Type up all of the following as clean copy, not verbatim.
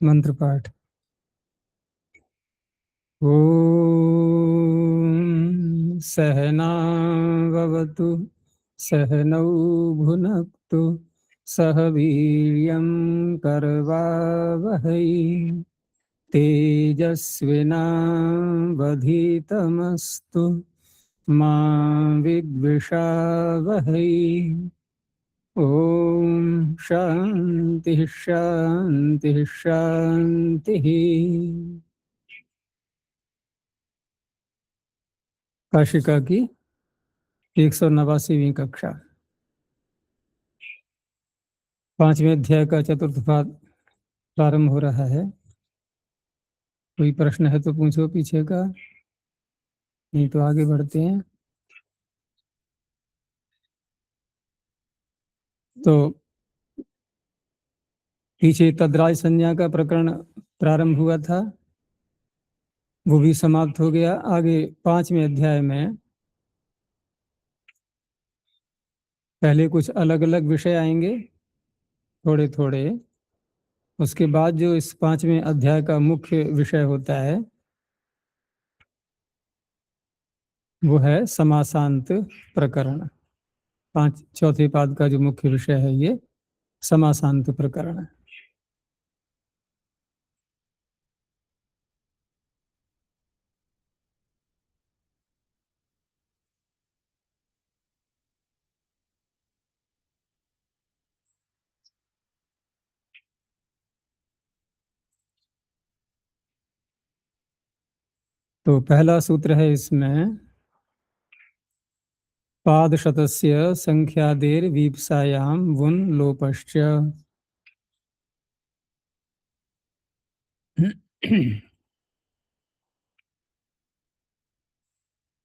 मंत्र पाठ। ओम सहनाववतु सहनौ भुनक्तु सह वीर्यं करवावहै तेजस्विनावधीतमस्तु मा विद्विषावहै। ओम शांति शांति शांति। काशिका की 189वीं कक्षा, 5वें अध्याय का चतुर्थ पाद प्रारंभ हो रहा है। कोई प्रश्न है तो पूछो पीछे का, नहीं तो आगे बढ़ते हैं। तो पीछे तद्राज संज्ञा का प्रकरण प्रारंभ हुआ था, वो भी समाप्त हो गया। आगे 5वें अध्याय में पहले कुछ अलग अलग विषय आएंगे थोड़े थोड़े, उसके बाद जो इस 5वें अध्याय का मुख्य विषय होता है वो है समासांत प्रकरण। चौथे पाद का जो मुख्य विषय है ये समासांत प्रकरण है। तो पहला सूत्र है इसमें, पादशतस्य संख्यादेर वीप्सायां वुन लोपश्च।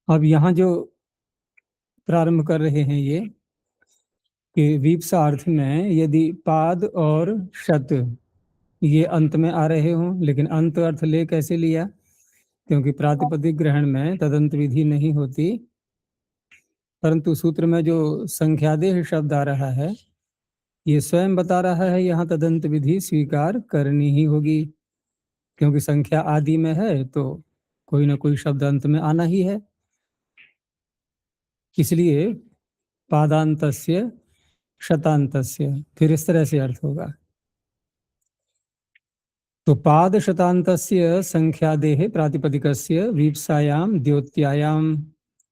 अब यहाँ जो प्रारंभ कर रहे हैं ये कि वीप्सा अर्थ में यदि पाद और शत ये अंत में आ रहे हों, लेकिन अंत अर्थ ले कैसे लिया, क्योंकि प्रातिपदिक ग्रहण में तदंत विधि नहीं होती, परंतु सूत्र में जो संख्यादेह शब्द आ रहा है ये स्वयं बता रहा है यहाँ तदंत विधि स्वीकार करनी ही होगी, क्योंकि संख्या आदि में है तो कोई ना कोई शब्द अंत में आना ही है। इसलिए पादांतस्य शतांतस्य, फिर इस तरह से अर्थ होगा। तो पाद शतांतस्य संख्यादेह प्रातिपदिकस्य वीप्सायां द्योत्यायां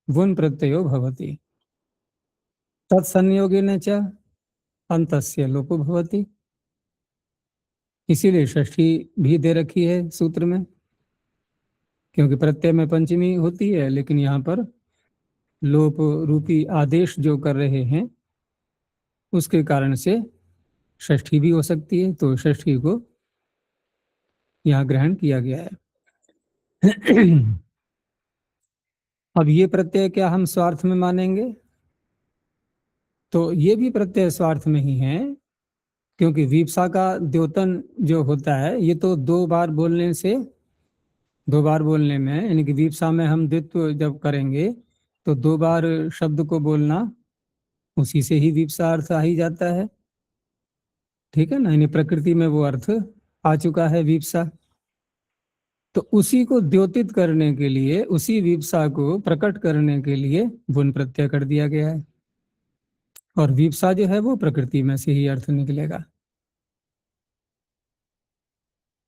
वुन प्रत्ययो भवति, तत्संयोगेन च अंतस्य लोपो भवति। इसीलिए षष्ठी भी दे रखी है सूत्र में, क्योंकि प्रत्यय में पंचमी होती है, लेकिन यहाँ पर लोप रूपी आदेश जो कर रहे हैं उसके कारण से षष्ठी भी हो सकती है, तो षष्ठी को यहाँ ग्रहण किया गया है। अब ये प्रत्यय क्या हम स्वार्थ में मानेंगे, तो ये भी प्रत्यय स्वार्थ में ही है, क्योंकि वीप्सा का द्योतन जो होता है ये तो दो बार बोलने में, यानी कि वीप्सा में हम द्वित्व जब करेंगे तो दो बार शब्द को बोलना, उसी से ही वीप्सा अर्थ आ ही जाता है। ठीक है ना, यानी प्रकृति में वो अर्थ आ चुका है वीप्सा। तो उसी को द्योतित करने के लिए, उसी वीप्सा को प्रकट करने के लिए वुन प्रत्यय कर दिया गया है, और वीप्सा जो है वो प्रकृति में से ही अर्थ निकलेगा।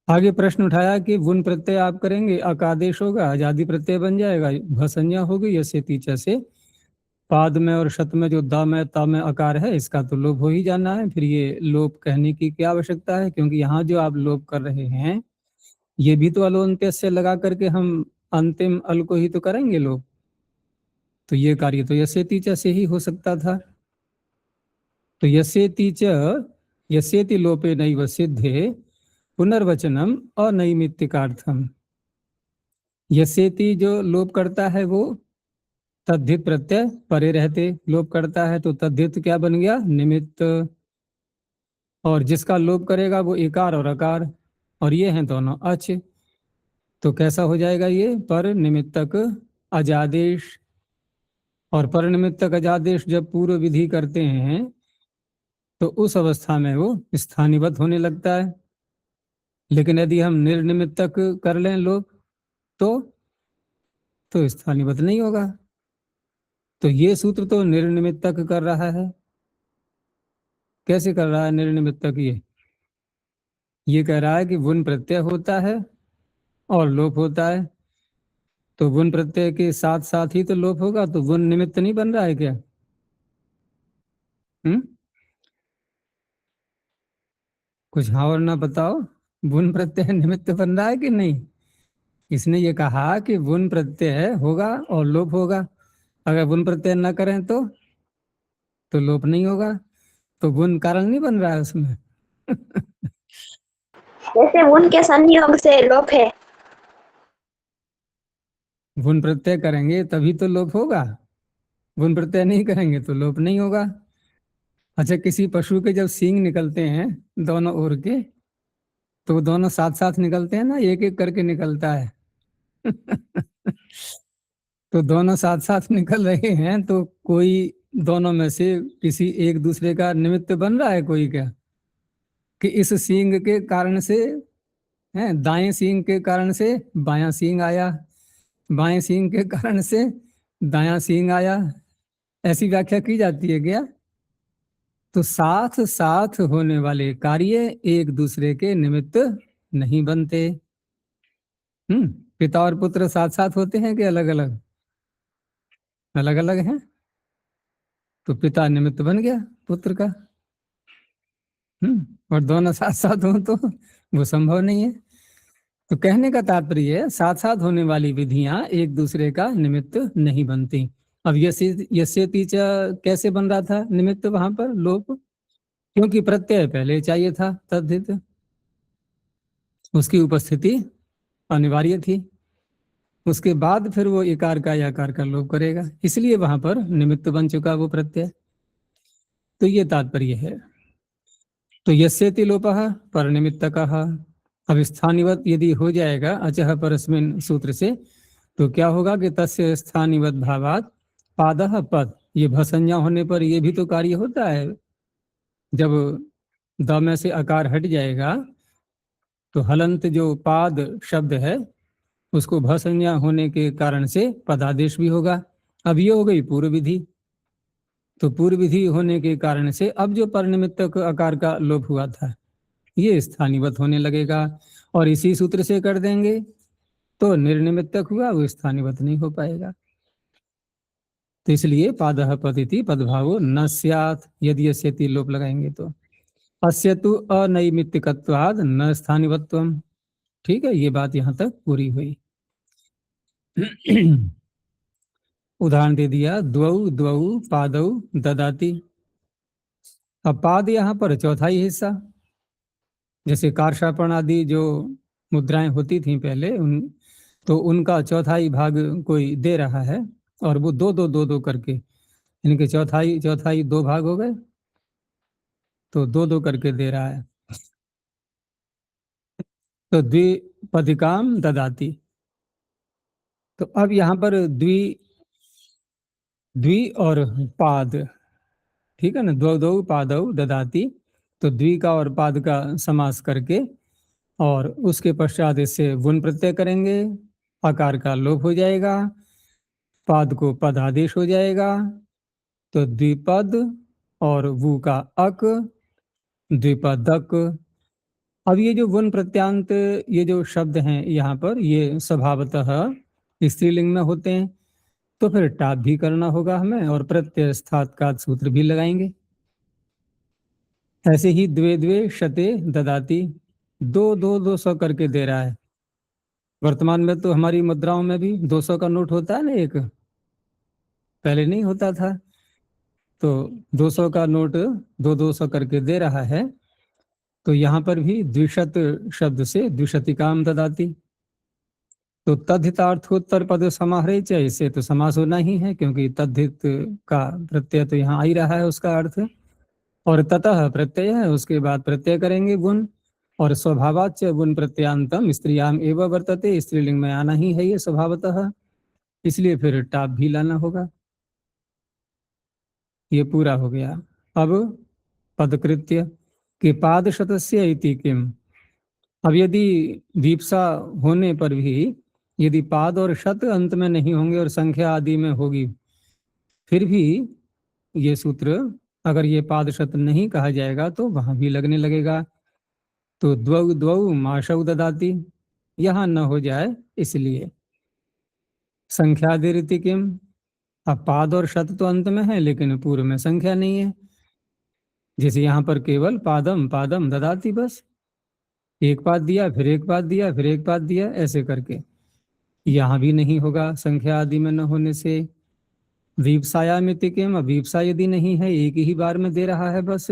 आगे प्रश्न उठाया कि वुन प्रत्यय आप करेंगे अकादेश होगा, आजादी प्रत्यय बन जाएगा, भसंज्ञा होगी, यसे तीचा से पाद में और शत में जो द में त में अकार है इसका तो लोप हो ही जाना है। फिर ये लोप कहने की क्या आवश्यकता है, क्योंकि यहाँ जो आप लोप कर रहे हैं ये भी तो अलोन्त्य से लगा करके हम अंतिम अल को ही तो करेंगे लोप, तो ये कार्य तो यसेति च से ही हो सकता था। तो यसेति च यसेति लोपे नैव सिद्धे पुनर्वचनम अनैमित्तिकार्थम। यसेति जो लोप करता है वो तद्धित प्रत्यय परे रहते लोप करता है, तो तद्धित क्या बन गया, निमित्त, और जिसका लोप करेगा वो इकार और अकार, और ये हैं दोनों अच, तो कैसा हो जाएगा ये, पर निमित्तक अजादेश। और पर निमित्तक अजादेश जब पूर्व विधि करते हैं तो उस अवस्था में वो स्थानीवत होने लगता है। लेकिन यदि हम निर्निमित्तक कर लें लोप तो स्थानीवत नहीं होगा। तो ये सूत्र तो निर्निमित्तक कर रहा है। कैसे कर रहा है निर्निमित्तक? ये कह रहा है कि वुन प्रत्यय होता है और लोप होता है, तो वुन प्रत्यय के साथ साथ ही तो लोप होगा, तो वुन निमित्त नहीं बन रहा है क्या? हम्म, कुछ हाँ और ना बताओ। वुन प्रत्यय निमित्त बन रहा है कि नहीं? इसने ये कहा कि वुन प्रत्यय होगा और लोप होगा। अगर वुन प्रत्यय न करें तो लोप नहीं होगा। तो वुन कारण नहीं बन रहा है उसमें। जैसे वुन के संयोग से लोप है। वुन प्रत्यय करेंगे तभी तो लोप होगा, वुन प्रत्यय नहीं करेंगे तो लोप नहीं होगा। अच्छा, किसी पशु के जब सींग निकलते हैं दोनों ओर के, तो वो दोनों साथ साथ निकलते हैं ना, एक एक करके निकलता है। तो दोनों साथ साथ निकल रहे हैं, तो कोई दोनों में से किसी एक दूसरे का निमित्त बन रहा है कोई क्या? कि इस सींग के कारण से है, दाएं सींग के कारण से बायां सींग आया, बाएं सींग के कारण से दायां सींग आया, ऐसी व्याख्या की जाती है क्या? तो साथ साथ होने वाले कार्य एक दूसरे के निमित्त नहीं बनते। पिता और पुत्र साथ साथ होते हैं कि अलग अलग? अलग अलग हैं। तो पिता निमित्त बन गया पुत्र का। और दोनों साथ साथ हो तो वो संभव नहीं है। तो कहने का तात्पर्य है साथ साथ होने वाली विधियां एक दूसरे का निमित्त नहीं बनती। अब यस्यति च कैसे बन रहा था निमित्त वहां पर लोप? क्योंकि प्रत्यय पहले चाहिए था तद्धित, उसकी उपस्थिति अनिवार्य थी। उसके बाद फिर वो इकार का या आकार का लोप करेगा, इसलिए वहां पर निमित्त बन चुका वो प्रत्यय। तो ये तात्पर्य है। तो यस्यति लोपः पर निमित्तकः। अब स्थानिवत यदि हो जाएगा अचः परस्मिन सूत्र से, तो क्या होगा कि तस्य स्थानिवत भावात पादः पद, ये भसंज्ञा होने पर ये भी तो कार्य होता है। जब द में से आकार हट जाएगा तो हलंत जो पाद शब्द है उसको भसंज्ञा होने के कारण से पदादेश भी होगा। अब ये हो गई पूर्व विधि। तो पूर्व विधि होने के कारण से अब जो परनिमित्तक आकार का लोप हुआ था ये स्थानीवत होने लगेगा, और इसी सूत्र से कर देंगे तो निर्निमित्तक हुआ, वो स्थानीवत नहीं हो पाएगा। तो इसलिए पादः पदिति पदभावो न स्यात्, यदि अस्यति लोप लगाएंगे तो। अस्य तु अनैमित्तिकत्वाद न स्थानिवत्वम। ठीक है, ये बात यहां तक पूरी हुई। उदाहरण दे दिया, द्वौ द्वौ पादौ ददाति। अब पाद यहाँ पर चौथाई हिस्सा, जैसे कारशापण आदि जो मुद्राएं होती थी पहले तो उनका चौथाई भाग कोई दे रहा है, और वो दो दो दो दो करके इनके चौथाई चौथाई दो भाग हो गए, तो दो दो करके दे रहा है। तो द्विपदिकाम ददाती। तो अब यहाँ पर द्वि और पाद, ठीक है ना, दो दो पादौ ददाती। तो द्वि का और पाद का समास करके और उसके पश्चात इससे वुन प्रत्यय करेंगे, आकार का लोप हो जाएगा, पाद को पद आदेश हो जाएगा। तो द्विपद और वु का अक, द्विपदक। अब ये जो वुन प्रत्यांत ये जो शब्द हैं यहाँ पर ये स्वभावतः स्त्रीलिंग में होते हैं, तो फिर टाप भी करना होगा हमें, और प्रत्यय स्थात का सूत्र भी लगाएंगे। ऐसे ही द्वे द्वे शते ददाती, दो दो 200 करके दे रहा है। वर्तमान में तो हमारी मुद्राओं में भी 200 का नोट होता है ना एक, पहले नहीं होता था। तो 200 का नोट दो 200 करके दे रहा है। तो यहाँ पर भी द्विशत शब्द से द्विशतिकाम ददाती। तो तद्धितार्थोत्तर पद समाहरे च, इससे तो समास होना ही है, क्योंकि तद्धित का प्रत्यय तो यहाँ आ ही रहा है उसका अर्थ। और ततः प्रत्यय है, उसके बाद प्रत्यय करेंगे गुण, और स्वभावाच गुण प्रत्यांतम स्त्रियाम एवं वर्तते, स्त्रीलिंग में आना ही है ये स्वभावतः, इसलिए फिर टाप भी लाना होगा। ये पूरा हो गया। अब पदकृत्य कि पाद शतस्य इति किम। अब यदि दीप्सा होने पर भी यदि पाद और शत अंत में नहीं होंगे और संख्या आदि में होगी, फिर भी ये सूत्र अगर ये पाद शत नहीं कहा जाएगा तो वहां भी लगने लगेगा। तो द्वौ द्वौ माशौ ददाति यहां न हो जाए इसलिए। संख्यादि रीति किम, अब पाद और शत तो अंत में है लेकिन पूर्व में संख्या नहीं है, जैसे यहाँ पर केवल पादम पादम ददाति, बस एक पाद दिया फिर एक पाद दिया फिर एक पाद दिया ऐसे करके, यहाँ भी नहीं होगा संख्या आदि में न होने से। वीपसायामिति किम, वीपसा यदि नहीं है एक ही बार में दे रहा है बस,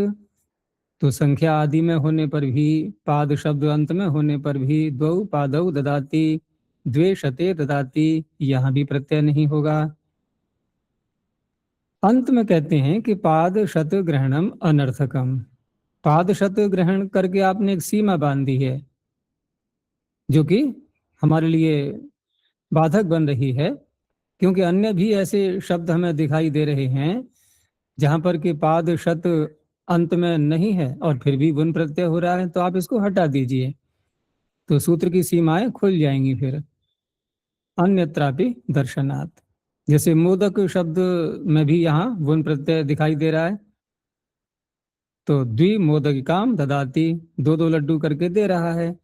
तो संख्या आदि में होने पर भी पाद शब्द अंत में होने पर भी द्वौ पादौ ददाति द्वे शते ददाति, यहाँ भी प्रत्यय नहीं होगा। अंत में कहते हैं कि पाद शत ग्रहणम अनर्थकम, पाद शत ग्रहण करके आपने एक सीमा बांध दी है जो कि हमारे लिए बाधक बन रही है, क्योंकि अन्य भी ऐसे शब्द हमें दिखाई दे रहे हैं जहां पर कि पाद शत अंत में नहीं है और फिर भी गुण प्रत्यय हो रहा है, तो आप इसको हटा दीजिए तो सूत्र की सीमाएं खुल जाएंगी फिर। अन्यत्रापि दर्शनात्, जैसे मोदक शब्द में भी यहाँ गुण प्रत्यय दिखाई दे रहा है, तो द्विमोदकिकाम ददाति दो दो लड्डू करके दे रहा है,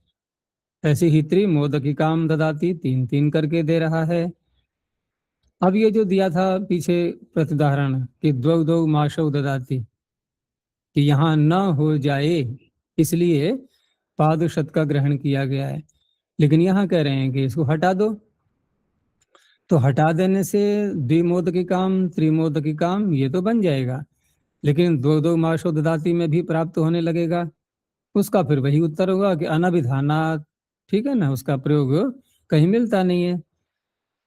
ऐसे ही त्रिमोदकिकाम ददाति तीन तीन करके दे रहा है। अब ये जो दिया था पीछे प्रतिदाहरण कि द्वौ द्वौ माशौ ददाति, कि यहाँ न हो जाए इसलिए पाद शत का ग्रहण किया गया है, लेकिन यहाँ कह रहे हैं कि इसको हटा दो, तो हटा देने से द्विमोदकी काम त्रिमोदकी काम ये तो बन जाएगा, लेकिन दो दो माशो ददाती में भी प्राप्त होने लगेगा। उसका फिर वही उत्तर होगा कि अनभिधानात्, ठीक है ना, उसका प्रयोग कहीं मिलता नहीं है,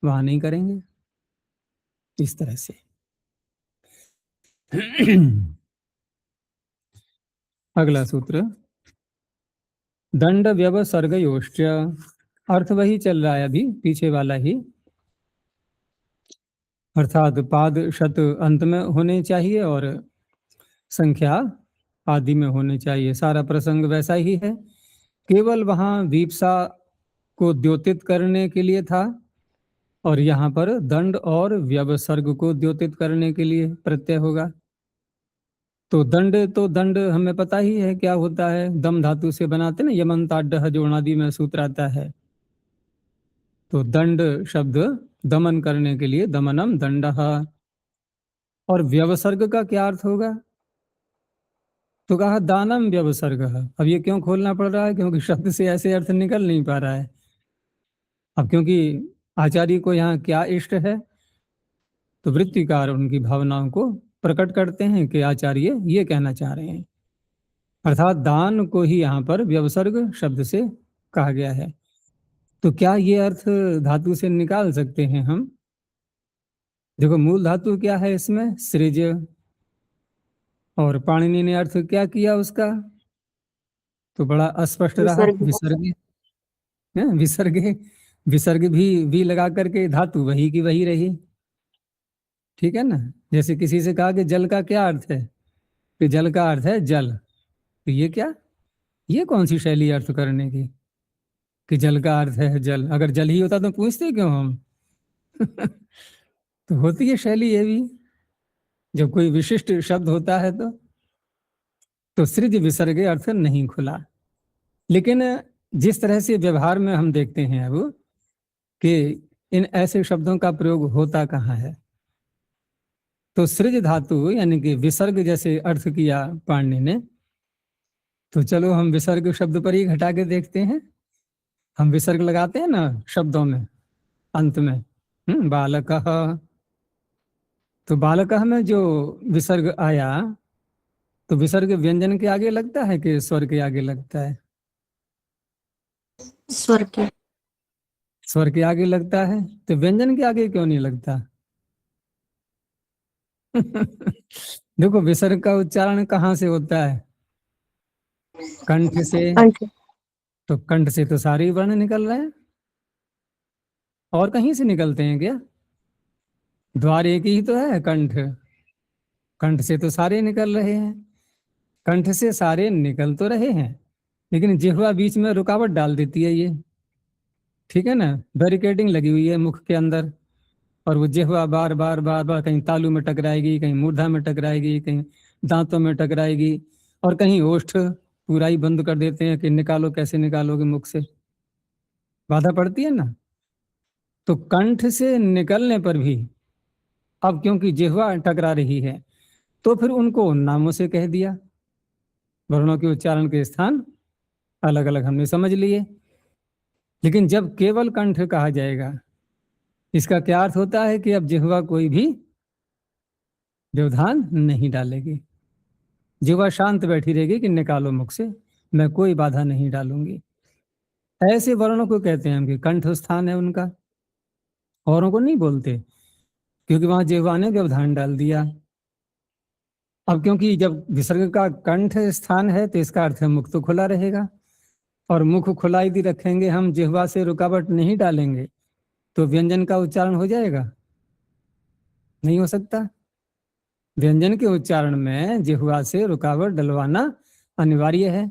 वहां नहीं करेंगे इस तरह से। अगला सूत्र दंड व्यवसर्गयोश्च, अर्थ वही चल रहा है अभी पीछे वाला ही, अर्थात पाद शत अंत में होने चाहिए और संख्या आदि में होने चाहिए, सारा प्रसंग वैसा ही है, केवल वहां वीपसा को द्योतित करने के लिए था और यहाँ पर दंड और व्यवसर्ग को द्योतित करने के लिए प्रत्यय होगा। तो दंड हमें पता ही है क्या होता है, दम धातु से बनाते ना, यमंताड्डः जोड़ादि में सूत्र आता है, तो दंड शब्द दमन करने के लिए दमनम दंडः। और व्यवसर्ग का क्या अर्थ होगा, तो कहा दानम व्यवसर्ग। अब ये क्यों खोलना पड़ रहा है, क्योंकि शब्द से ऐसे अर्थ निकल नहीं पा रहा है। अब क्योंकि आचार्य को यहाँ क्या इष्ट है, तो वृत्तिकार उनकी भावनाओं को प्रकट करते हैं कि आचार्य ये कहना चाह रहे हैं, अर्थात दान को ही यहाँ पर व्यवसर्ग शब्द से कहा गया है। तो क्या ये अर्थ धातु से निकाल सकते हैं हम? देखो मूल धातु क्या है इसमें, सृज, और पाणिनि ने अर्थ क्या किया उसका, तो बड़ा अस्पष्ट रहा, विसर्ग। विसर्ग विसर्ग भी लगा करके धातु वही की वही रही, ठीक है ना। जैसे किसी से कहा कि जल का क्या अर्थ है, कि जल का अर्थ है जल, तो ये क्या, ये कौन सी शैली अर्थ करने की कि जल का अर्थ है जल, अगर जल ही होता तो पूछते क्यों हम। तो होती है शैली ये भी, जब कोई विशिष्ट शब्द होता है तो सृज विसर्ग अर्थ नहीं खुला। लेकिन जिस तरह से व्यवहार में हम देखते हैं अब कि इन ऐसे शब्दों का प्रयोग होता कहाँ है, तो सृज धातु यानी कि विसर्ग जैसे अर्थ किया पाणिनि ने, तो चलो हम विसर्ग शब्द पर ही घटा के देखते हैं। हम विसर्ग लगाते हैं ना शब्दों में अंत में, बालकः, तो बालकः में जो विसर्ग आया, तो विसर्ग व्यंजन के आगे लगता है कि स्वर के आगे लगता है? स्वर के। स्वर के आगे लगता है, तो व्यंजन के आगे क्यों नहीं लगता? देखो विसर्ग का उच्चारण कहाँ से होता है, कंठ से, तो कंठ से तो सारे वर्ण निकल रहे हैं, और कहीं से निकलते हैं क्या? द्वार एक ही तो है कंठ, कंठ से तो सारे निकल रहे हैं, कंठ से सारे निकल तो रहे हैं, लेकिन जिह्वा बीच में रुकावट डाल देती है ये, ठीक है ना, बैरिकेडिंग लगी हुई है मुख के अंदर, और वो जिह्वा बार बार बार बार कहीं तालू में टकराएगी, कहीं मूर्धा में टकराएगी, कहीं दांतों में टकराएगी, और कहीं ओष्ठ पूरा ही बंद कर देते हैं कि निकालो, कैसे निकालोगे मुख से, बाधा पड़ती है ना। तो कंठ से निकलने पर भी अब क्योंकि जिह्वा टकरा रही है, तो फिर उनको नामों से कह दिया, वर्णों के उच्चारण के स्थान अलग अलग हमने समझ लिए। लेकिन जब केवल कंठ कहा जाएगा, इसका क्या अर्थ होता है कि अब जिह्वा कोई भी व्यवधान नहीं डालेगी, जिह्वा शांत बैठी रहेगी कि निकालो मुख से, मैं कोई बाधा नहीं डालूंगी। ऐसे वर्णों को कहते हैं हम कि कंठ स्थान है उनका, औरों को नहीं बोलते, क्योंकि वहां जिह्वा ने व्यवधान डाल दिया। अब क्योंकि जब विसर्ग का कंठ स्थान है तो इसका अर्थ है मुख तो खुला रहेगा, और मुख खुला यदि रखेंगे हम, जिह्वा से रुकावट नहीं डालेंगे, तो व्यंजन का उच्चारण हो जाएगा, नहीं हो सकता। व्यंजन के उच्चारण में जिह्वा से रुकावट डलवाना अनिवार्य है,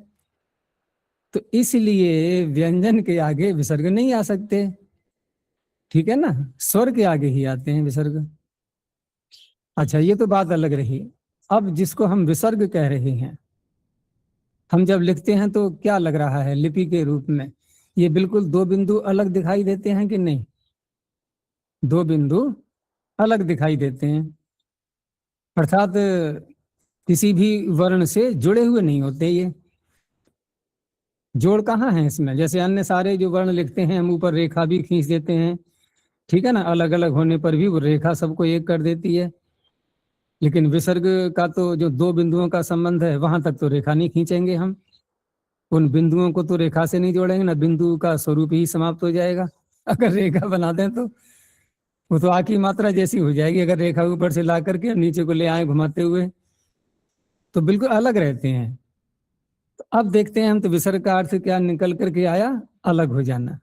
तो इसलिए व्यंजन के आगे विसर्ग नहीं आ सकते, ठीक है ना, स्वर के आगे ही आते हैं विसर्ग। अच्छा, ये तो बात अलग रही। अब जिसको हम विसर्ग कह रहे हैं, हम जब लिखते हैं तो क्या लग रहा है लिपि के रूप में, ये बिल्कुल दो बिंदु अलग दिखाई देते हैं कि नहीं, दो बिंदु अलग दिखाई देते हैं, अर्थात किसी भी वर्ण से जुड़े हुए नहीं होते ये। जोड़ कहाँ है इसमें, जैसे अन्य सारे जो वर्ण लिखते हैं हम ऊपर रेखा भी खींच देते हैं, ठीक है ना, अलग अलग होने पर भी वो रेखा सबको एक कर देती है। लेकिन विसर्ग का तो जो दो बिंदुओं का संबंध है, वहां तक तो रेखा नहीं खींचेंगे हम, उन बिंदुओं को तो रेखा से नहीं जोड़ेंगे ना, बिंदु का स्वरूप ही समाप्त हो जाएगा अगर रेखा बना दें तो। वो तो आकी मात्रा जैसी हो जाएगी, अगर रेखा ऊपर से ला करके नीचे को ले आए घुमाते हुए, तो बिल्कुल अलग रहते हैं। तो अब देखते हैं हम, तो विसर्ग का अर्थ क्या निकल करके आया, अलग हो जाना,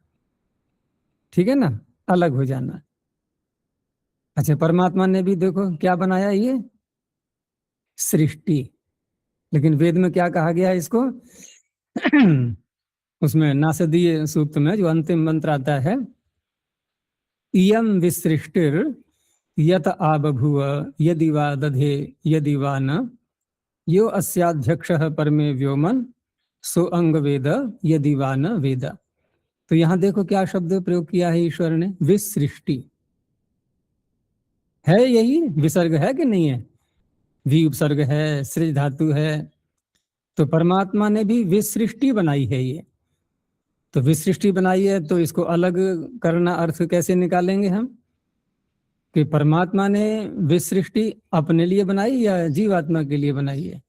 ठीक है ना, अलग हो जाना। अच्छा, परमात्मा ने भी देखो क्या बनाया, ये सृष्टि, लेकिन वेद में क्या कहा गया है इसको उसमें नासदीय सूक्त में जो अंतिम मंत्र आता है, इयं विसृष्टिर यत आबभूव यदि वा दधे यदि वा न, यो अस्याध्यक्षः परमे व्योमन सो अंग वेद यदि वा न वेद। तो यहां देखो क्या शब्द प्रयोग किया है ईश्वर ने, विसृष्टि है, यही विसर्ग है कि नहीं है, वी उपसर्ग है, सृज धातु है, तो परमात्मा ने भी विसृष्टि बनाई है ये। तो विसृष्टि बनाई है तो इसको अलग करना अर्थ कैसे निकालेंगे हम, कि परमात्मा ने विसृष्टि अपने लिए बनाई या जीवात्मा के लिए बनाई है,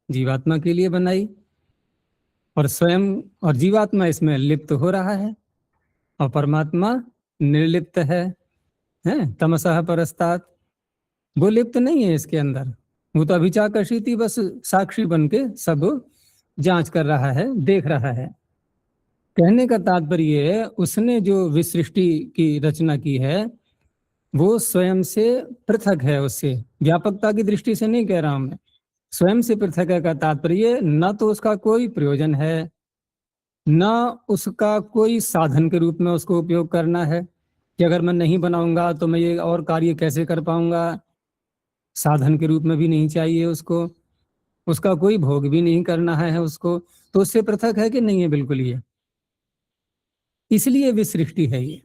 जीवात्मा के लिए बनाई, और स्वयं और जीवात्मा इसमें लिप्त हो रहा है, और परमात्मा निर्लिप्त है तमसः परस्तात्, वो लिप्त नहीं है इसके अंदर, वो तो अभिचाकर्षित बस साक्षी बन के सब जांच कर रहा है, देख रहा है। कहने का तात्पर्य, उसने जो विसृष्टि की रचना की है वो स्वयं से पृथक है, उससे व्यापकता की दृष्टि से नहीं कह रहा हूं मैं, स्वयं से पृथक है का तात्पर्य, न तो उसका कोई प्रयोजन है, न उसका कोई साधन के रूप में उसको उपयोग करना है, कि अगर मैं नहीं बनाऊंगा तो मैं ये और कार्य कैसे कर पाऊंगा, साधन के रूप में भी नहीं चाहिए उसको, उसका कोई भोग भी नहीं करना है उसको, तो उससे पृथक है कि नहीं है, बिल्कुल ये, इसलिए विसृष्टि है ये।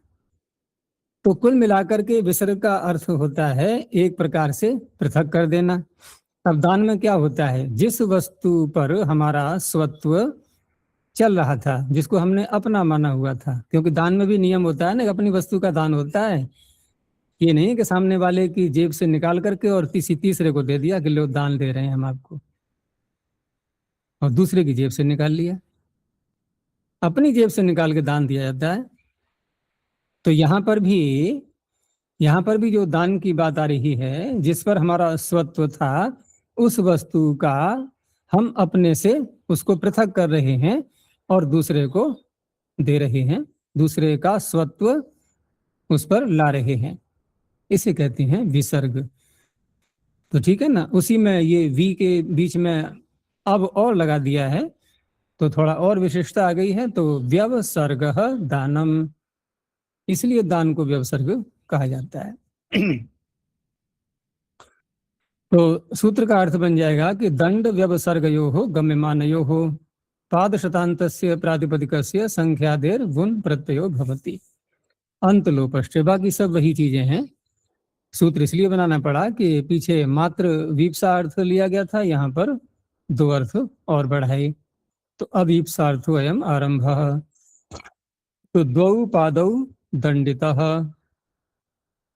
तो कुल मिलाकर के विसर्ग का अर्थ होता है एक प्रकार से पृथक कर देना। अब दान में क्या होता है, जिस वस्तु पर हमारा स्वत्व चल रहा था, जिसको हमने अपना माना हुआ था, क्योंकि दान में भी नियम होता है ना, अपनी वस्तु का दान होता है, ये नहीं कि सामने वाले की जेब से निकाल करके और तीसरे को दे दिया कि लो दान दे रहे हैं हम आपको, और दूसरे की जेब से निकाल लिया, अपनी जेब से निकाल के दान दिया जाता है। तो यहाँ पर भी जो दान की बात आ रही है, जिस पर हमारा स्वत्व था, उस वस्तु का हम अपने से उसको पृथक कर रहे हैं और दूसरे को दे रहे हैं, दूसरे का स्वत्व उस पर ला रहे हैं, इसे कहते हैं विसर्ग। तो ठीक है ना, उसी में ये वी के बीच में अब और लगा दिया है तो थोड़ा और विशेषता आ गई है। तो व्यवसर्ग दानम, इसलिए दान को व्यवसर्ग कहा जाता है। तो सूत्र का अर्थ बन जाएगा कि दंड व्यवसर्गयो हो गम्यमानयो हो पाद शतांतस्य प्रातिपदिकस्य संख्यादेर वुन प्रत्ययो भवति अंत लोपश्च। बाकी सब वही चीजें हैं। सूत्र इसलिए बनाना पड़ा कि पीछे मात्र वीप्सा अर्थ लिया गया था, यहाँ पर दो अर्थ और बढ़ाए। तो अवीप्सार्थो अयम आरंभ। तो द्वौ पादौ दंडितः,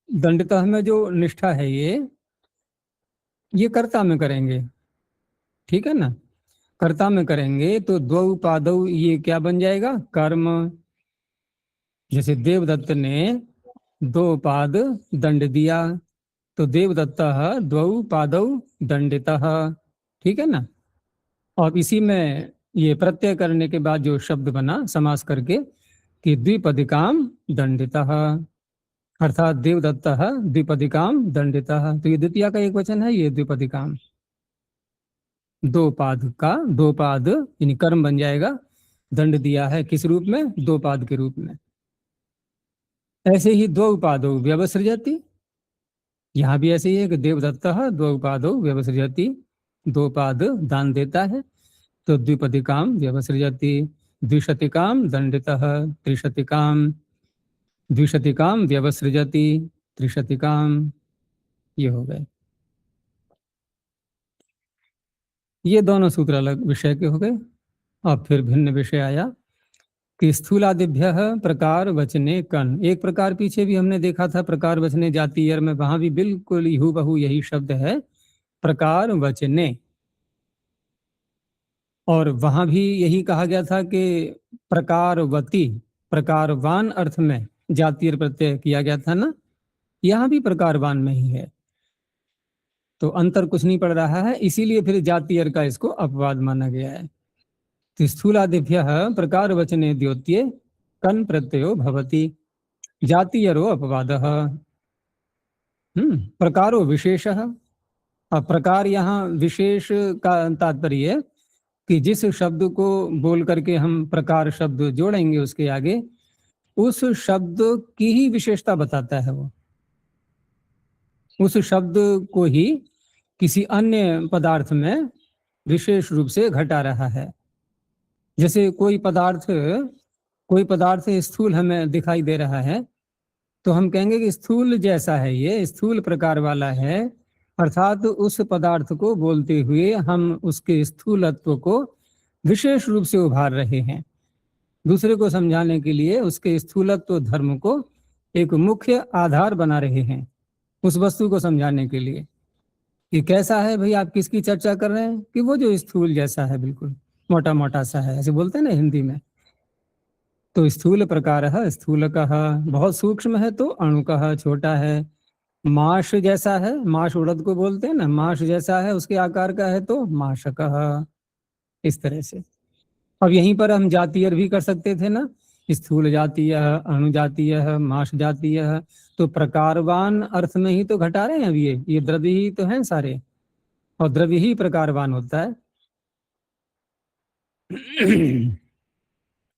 दंडितः में जो निष्ठा है ये कर्ता में करेंगे, ठीक है ना, कर्ता में करेंगे। तो द्वौ पादौ ये क्या बन जाएगा, कर्म। जैसे देवदत्त ने दो पाद दंड दिया, तो देवदत्त द्वौ पादौ दंडितः, ठीक है ना। और इसी में ये प्रत्यय करने के बाद जो शब्द बना समास करके कि द्विपदिकाम दंडितः, अर्थात देवदत्तः द्विपदिकाम दंडितः। तो ये द्वितीय का एक वचन है, ये द्विपदिकाम, दो पाद का, दो पाद यानी कर्म बन जाएगा। दंड दिया है किस रूप में, दो पाद के रूप में। ऐसे ही द्वौ पादौ व्यवसृजति, यहाँ भी ऐसे ही है कि देवदत्तः द्वौ पादौ व्यवसृजति, दो पाद दान देता है। तो द्विपदिकाम व्यवसृजति, द्विशतिकाम दंडितः, त्रिशतिकाम, द्विशतिकाम व्यवसृजति, त्रिशतिकाम, ये हो गए। ये दोनों सूत्र अलग विषय के हो गए। अब फिर भिन्न विषय आया कि स्थूलादिभ्य प्रकार वचने कन। एक प्रकार पीछे भी हमने देखा था, प्रकार वचने जातीयर में, वहां भी बिल्कुल हूबहू यही शब्द है, प्रकार वचने। और वहां भी यही कहा गया था कि प्रकारवती, प्रकारवान अर्थ में जातीय प्रत्यय किया गया था ना, यहाँ भी प्रकारवान में ही है। तो अंतर कुछ नहीं पड़ रहा है, इसीलिए फिर जातीय का इसको अपवाद माना गया है। तो स्थूलादिभ्य प्रकार वचने द्योत्ये कन प्रत्ययो भवति, जातीयरो अपवादः। प्रकारो विशेषः। अब प्रकार यहाँ विशेष का तात्पर्य है कि जिस शब्द को बोल करके हम प्रकार शब्द जोड़ेंगे उसके आगे, उस शब्द की ही विशेषता बताता है वो, उस शब्द को ही किसी अन्य पदार्थ में विशेष रूप से घटा रहा है। जैसे कोई पदार्थ स्थूल हमें दिखाई दे रहा है, तो हम कहेंगे कि स्थूल जैसा है, ये स्थूल प्रकार वाला है, अर्थात उस पदार्थ को बोलते हुए हम उसके स्थूलत्व को विशेष रूप से उभार रहे हैं। दूसरे को समझाने के लिए उसके स्थूलत्व धर्म को एक मुख्य आधार बना रहे हैं, उस वस्तु को समझाने के लिए कि कैसा है भाई, आप किसकी चर्चा कर रहे हैं, कि वो जो स्थूल जैसा है, बिल्कुल मोटा मोटा सा है, ऐसे बोलते हैं ना हिंदी में। तो स्थूल प्रकार है, स्थूल कह, बहुत सूक्ष्म है तो अणु कह, छोटा है। माश जैसा है, माश उड़द को बोलते हैं ना, माश जैसा है उसके आकार का है तो माशकः, इस तरह से। अब यहीं पर हम जातीय भी कर सकते थे ना, स्थूल जातीय, अणु जातीय, माश जातीय। तो प्रकारवान अर्थ में ही तो घटा रहे हैं। अब ये द्रव्य ही तो हैं सारे, और द्रव्य ही प्रकारवान होता है।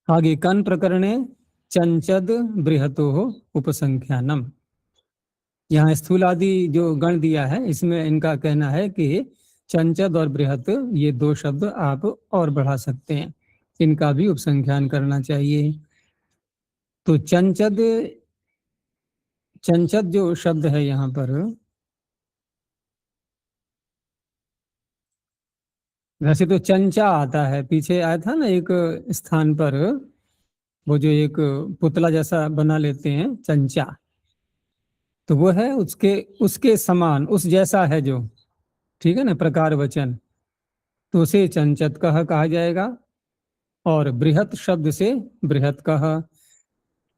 आगे कन प्रकरणे चंचद बृहतो उपसंख्यानम, यहाँ स्थूल आदि जो गण दिया है इसमें इनका कहना है कि चंचद और बृहत ये दो शब्द आप और बढ़ा सकते हैं, इनका भी उपसंख्यान करना चाहिए। तो चंचद जो शब्द है यहाँ पर, वैसे तो चंचा आता है, पीछे आया था ना एक स्थान पर, वो जो एक पुतला जैसा बना लेते हैं चंचा, तो वो है उसके समान, उस जैसा है जो, ठीक है ना, प्रकार वचन, तो उसे चंचत कहा जाएगा। और बृहत शब्द से बृहत कहा।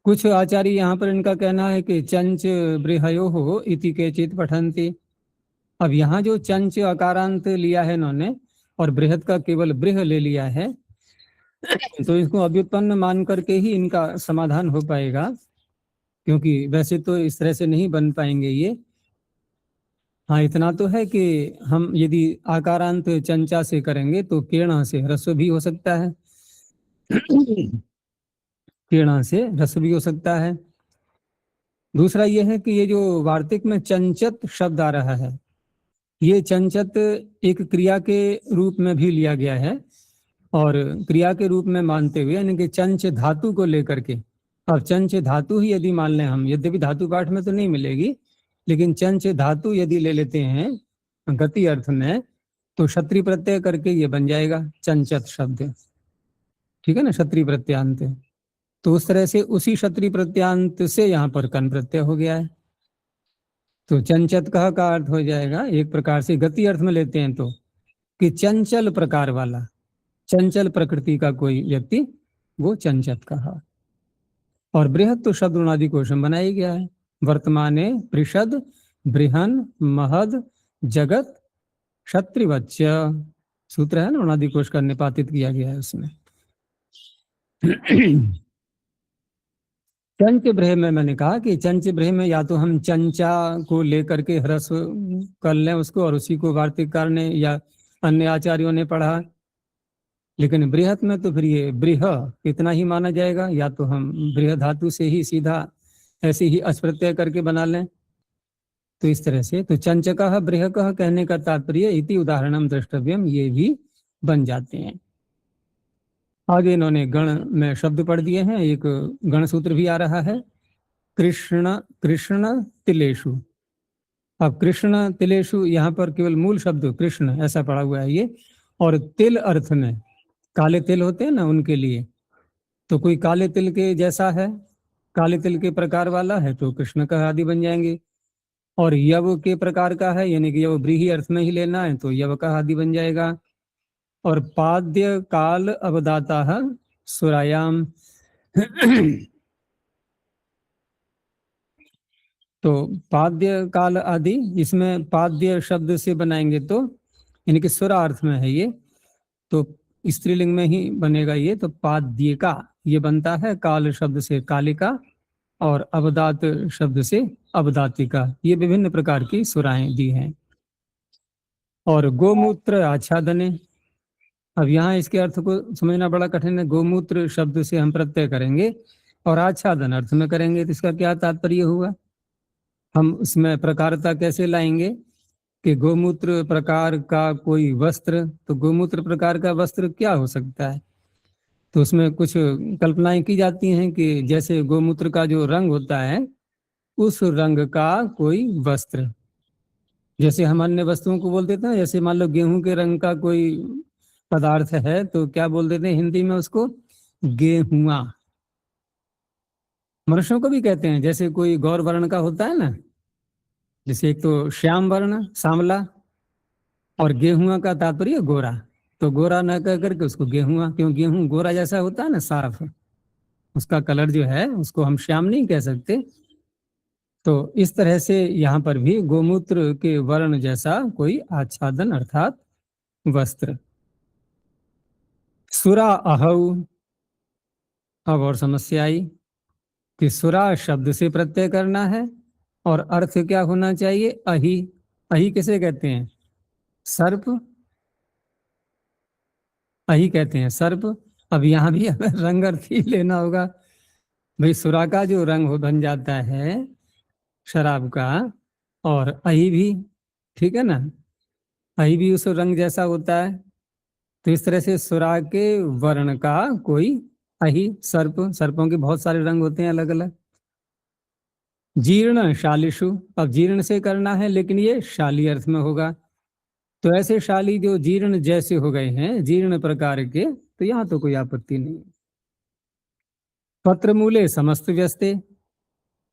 कुछ आचार्य यहाँ पर इनका कहना है कि चंच बृहयो हो इति केचित पठन्ति। अब यहाँ जो चंच अकारांत लिया है इन्होंने और बृहत का केवल बृह ले लिया है, तो इसको अव्युत्पन्न मान करके ही इनका समाधान हो पाएगा, क्योंकि वैसे तो इस तरह से नहीं बन पाएंगे ये। हाँ, इतना तो है कि हम यदि आकारांत चंचा से करेंगे तो किरणा से ह्रस्व भी हो सकता है। किरणा से ह्रस्व भी हो सकता है। दूसरा यह है कि ये जो वार्तिक में चंचत शब्द आ रहा है, ये चंचत एक क्रिया के रूप में भी लिया गया है, और क्रिया के रूप में मानते हुए यानी कि चंच धातु को लेकर के। अब चंच धातु ही यदि मान लें हम, यद्यपि धातु पाठ में तो नहीं मिलेगी, लेकिन चंच धातु यदि ले लेते हैं गति अर्थ में, तो क्षत्रि प्रत्यय करके ये बन जाएगा चंचत शब्द। ठीक है ना, क्षत्रि प्रत्यांत। तो उस तरह से उसी क्षत्रि प्रत्यांत से यहाँ पर कन प्रत्यय हो गया है। तो चंचत कह का अर्थ हो जाएगा, एक प्रकार से गति अर्थ में लेते हैं तो, कि चंचल प्रकार वाला, चंचल प्रकृति का कोई व्यक्ति, वो चंचत कहा। और बृहद तो शब्द उनादि कोश में बनाया गया है। वर्तमाने पृषद बृहन महद जगत क्षत्रिवच्च सूत्र है ना, उनादि कोश का निपातित किया गया है उसमें। चंच ब्रह में मैंने कहा कि चंच ब्रह में या तो हम चंचा को लेकर के ह्रस्व कर लें उसको, और उसी को वार्तिककार ने या अन्य आचार्यों ने पढ़ा, लेकिन बृहत में तो फिर ये बृह इतना ही माना जाएगा, या तो हम बृह धातु से ही सीधा ऐसे ही अच प्रत्यय करके बना लें। तो इस तरह से तो चंचकः बृहकः कहने का तात्पर्य इति उदाहरणम द्रष्टव्यम, ये भी बन जाते हैं। आगे इन्होंने गण में शब्द पढ़ दिए हैं, एक गण सूत्र भी आ रहा है, कृष्ण कृष्ण तिलेषु। अब कृष्ण तिलेषु यहाँ पर केवल मूल शब्द कृष्ण ऐसा पढ़ा हुआ है ये, और तिल अर्थ में काले तिल होते हैं ना उनके लिए, तो कोई काले तिल के जैसा है, काले तिल के प्रकार वाला है तो कृष्ण का आदि बन जाएंगे। और यव के प्रकार का है, यानी कि यव ब्रीही अर्थ में ही लेना है तो यव का आदि बन जाएगा। और पाद्य काल अवदाता सुरायाम। तो पाद्य काल आदि, इसमें पाद्य शब्द से बनाएंगे तो यानी कि सुरा अर्थ में है ये, तो स्त्रीलिंग में ही बनेगा ये, तो पाद्य का ये बनता है काल शब्द से कालिका, और अवदात शब्द से अवदातिका। ये विभिन्न प्रकार की सुराएं दी हैं। और गोमूत्र आच्छादने, अब यहाँ इसके अर्थ को समझना बड़ा कठिन है। गोमूत्र शब्द से हम प्रत्यय करेंगे और आच्छादन अर्थ में करेंगे, तो इसका क्या तात्पर्य हुआ? हम उसमें प्रकारता कैसे लाएंगे कि गोमूत्र प्रकार का कोई वस्त्र, तो गोमूत्र प्रकार का वस्त्र क्या हो सकता है? तो उसमें कुछ कल्पनाएं की जाती हैं कि जैसे गोमूत्र का जो रंग होता है उस रंग का कोई वस्त्र, जैसे हम अन्य वस्तुओं को बोल देते हैं, जैसे मान लो गेहूं के रंग का कोई पदार्थ है तो क्या बोल देते हैं हिंदी में उसको? गेहुआ। मनुष्यों को भी कहते हैं, जैसे कोई गौर वर्ण का होता है ना, जैसे एक तो श्याम वर्ण सांवला, और गेहुआ का तात्पर्य गोरा, तो गोरा न कह करके उसको गेहुआ, क्यों गेहूं गोरा जैसा होता है ना साफ, उसका कलर जो है उसको हम श्याम नहीं कह सकते। तो इस तरह से यहाँ पर भी गोमूत्र के वर्ण जैसा कोई आच्छादन अर्थात वस्त्र। सुरा अहौ, अब और समस्या आई कि सुरा शब्द से प्रत्यय करना है और अर्थ क्या होना चाहिए? अहि। अहि किसे कहते हैं? सर्प। अहि कहते हैं सर्प। अब यहाँ भी हमें रंग अर्थ ही लेना होगा भाई, सुरा का जो रंग हो बन जाता है शराब का, और अहि भी, ठीक है ना, अहि भी उस रंग जैसा होता है। तो इस तरह से सुरा के वर्ण का कोई अहि सर्प, सर्पों के बहुत सारे रंग होते हैं अलग अलग। जीर्ण शालिषु, अब जीर्ण से करना है लेकिन ये शाली अर्थ में होगा, तो ऐसे शाली जो जीर्ण जैसे हो गए हैं, जीर्ण प्रकार के, तो यहाँ तो कोई आपत्ति नहीं। पत्र मूले समस्त व्यस्ते,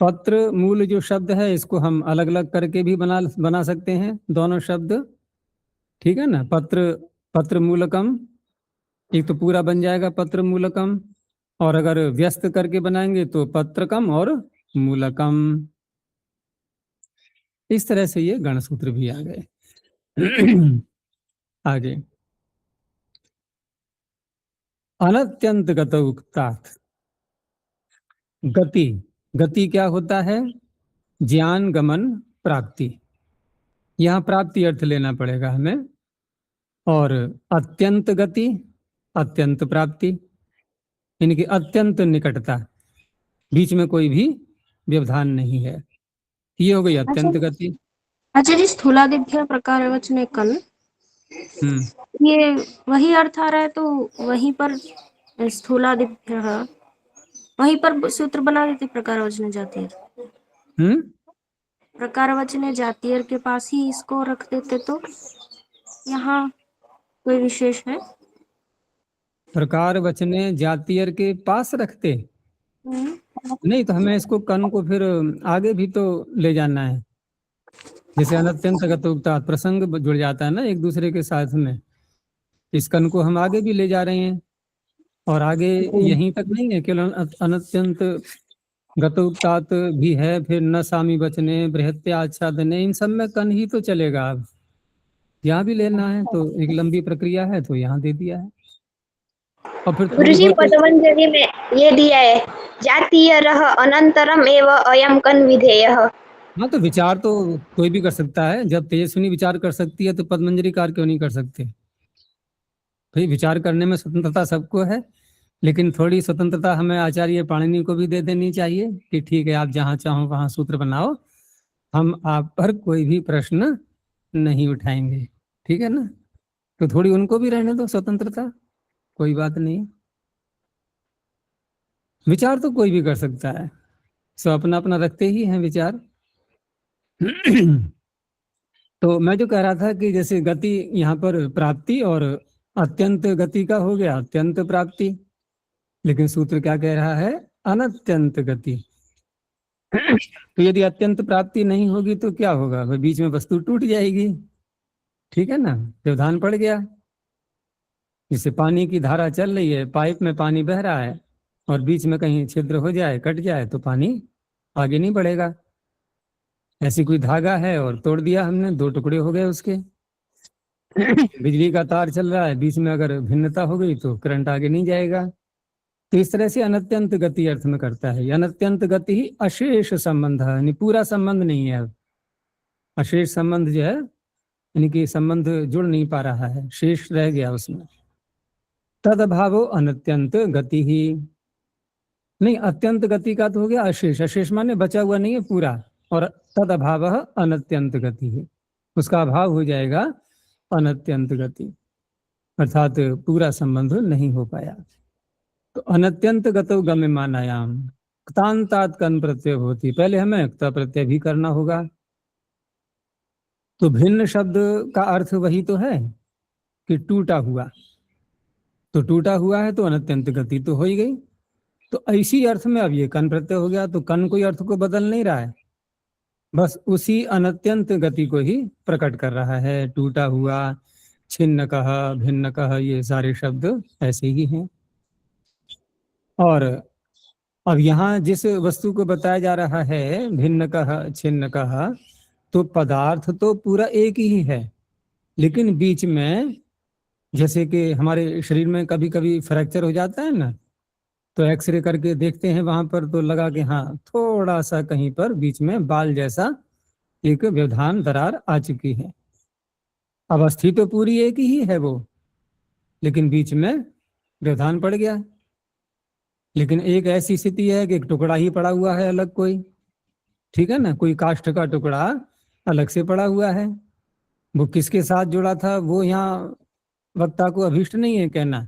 पत्र मूल जो शब्द है इसको हम अलग अलग करके भी बना सकते हैं दोनों शब्द, ठीक है ना। पत्र, पत्र मूलकम, एक तो पूरा बन जाएगा पत्र मूलकम, और अगर व्यस्त करके बनाएंगे तो पत्रकम और मूलकम। इस तरह से ये गण सूत्र भी आ गए। आगे अनत्यंत गत उक्तार्थ। गति, गति क्या होता है? ज्ञान गमन प्राप्ति, यहाँ प्राप्ति अर्थ लेना पड़ेगा हमें। और अत्यंत गति, अत्यंत प्राप्ति, इनकी अत्यंत निकटता, बीच में कोई भी व्यवधान नहीं है, ये हो गई अत्यंत गति। अच्छा जी, स्थूलादिभ्य प्रकारवचने कन, ये वही अर्थ आ रहा है, तो वहीं पर स्थूलादिभ्य, वहीं पर सूत्र बना देते प्रकारवचने जातीय। प्रकारवचने जातीय के पास ही इसको रख देते, तो यहाँ कोई विशेष है? प्रकारवचने जातीय के पास रखते नहीं, तो हमें इसको कन को फिर आगे भी तो ले जाना है। जैसे अनत्यंत गतोक्ता प्रसंग जुड़ जाता है ना एक दूसरे के साथ में, इस कन को हम आगे भी ले जा रहे हैं। और आगे यहीं तक नहीं है, केवल अनत्यंत गतोक्तात भी है, फिर न सामी वचने, बृहत्याच्छादने, इन सब में कन ही तो चलेगा। अब यहाँ भी लेना है तो एक लंबी प्रक्रिया है, तो यहाँ दे दिया है। और फिर थोड़ी गुरुजी बहुत पदमंजरी में ये दिया है, जातीय रह अनंतरम एव अयम कन विधेयः। हाँ, तो विचार तो कोई भी कर सकता है। जब तेजस्विनी विचार कर सकती है तो पद्मंजरी कार क्यों नहीं कर सकते? भाई विचार करने में स्वतंत्रता सबको है, लेकिन थोड़ी स्वतंत्रता हमें आचार्य पाणिनि को भी दे देनी चाहिए कि ठीक है, आप जहाँ चाहो वहां सूत्र बनाओ, हम आप पर कोई भी प्रश्न नहीं उठाएंगे, ठीक है ना। तो थोड़ी उनको भी रहने दो स्वतंत्रता, कोई बात नहीं। विचार तो कोई भी कर सकता है, सब अपना अपना रखते ही हैं विचार। तो मैं जो कह रहा था कि जैसे गति यहाँ पर प्राप्ति और अत्यंत गति का हो गया, अत्यंत प्राप्ति, लेकिन सूत्र क्या कह रहा है? अनत्यंत गति। तो यदि अत्यंत प्राप्ति नहीं होगी तो क्या होगा? वह बीच में वस्तु टूट जाएगी, ठीक है ना, व्यवधान पड़ गया। जैसे पानी की धारा चल रही है, पाइप में पानी बह रहा है और बीच में कहीं छिद्र हो जाए, कट जाए, तो पानी आगे नहीं बढ़ेगा। ऐसी कोई धागा है और तोड़ दिया हमने, दो टुकड़े हो गए उसके। बिजली का तार चल रहा है, बीच में अगर भिन्नता हो गई तो करंट आगे नहीं जाएगा। तो इस तरह से अनत्यंत गति अर्थ में करता है। अनत्यंत गति ही अशेष संबंध है, यानी पूरा संबंध नहीं है। अब अशेष संबंध जो है, यानी कि संबंध जुड़ नहीं पा रहा है, शेष रह गया उसमें। तद अभावो अनत्यंत गति ही, नहीं, अत्यंत गति का तो हो गया अशेष, अशेष माने बचा हुआ नहीं है पूरा, और तद अभाव अनत्यंत गति है, उसका अभाव हो जाएगा अनत्यंत गति, अर्थात पूरा संबंध नहीं हो पाया। तो अनत्यंत गतो गम्यमानायाम क्तांतात कन प्रत्यय होती, पहले हमें क्ता प्रत्यय भी करना होगा। तो भिन्न शब्द का अर्थ वही तो है कि टूटा हुआ, तो टूटा हुआ है तो अनत्यंत गति तो हो ही गई। तो इसी अर्थ में अब ये कन प्रत्यय हो गया, तो कन कोई अर्थ को बदल नहीं रहा है, बस उसी अनत्यंत गति को ही प्रकट कर रहा है। टूटा हुआ, छिन्न कहा, भिन्न कहा, ये सारे शब्द ऐसे ही हैं। और अब यहाँ जिस वस्तु को बताया जा रहा है, भिन्न कहा, छिन्न कहा, तो पदार्थ तो पूरा एक ही है, लेकिन बीच में जैसे कि हमारे शरीर में कभी कभी फ्रैक्चर हो जाता है ना, तो एक्सरे करके देखते हैं वहां पर, तो लगा कि हाँ थोड़ा सा कहीं पर बीच में बाल जैसा एक व्यवधान, दरार आ चुकी है। अवस्थी तो पूरी एक ही है वो, लेकिन बीच में व्यवधान पड़ गया। लेकिन एक ऐसी स्थिति है कि एक टुकड़ा ही पड़ा हुआ है अलग कोई, ठीक है ना, कोई काष्ठ का टुकड़ा अलग से पड़ा हुआ है, वो किसके साथ जुड़ा था वो यहाँ वक्ता को अभिष्ट नहीं है कहना,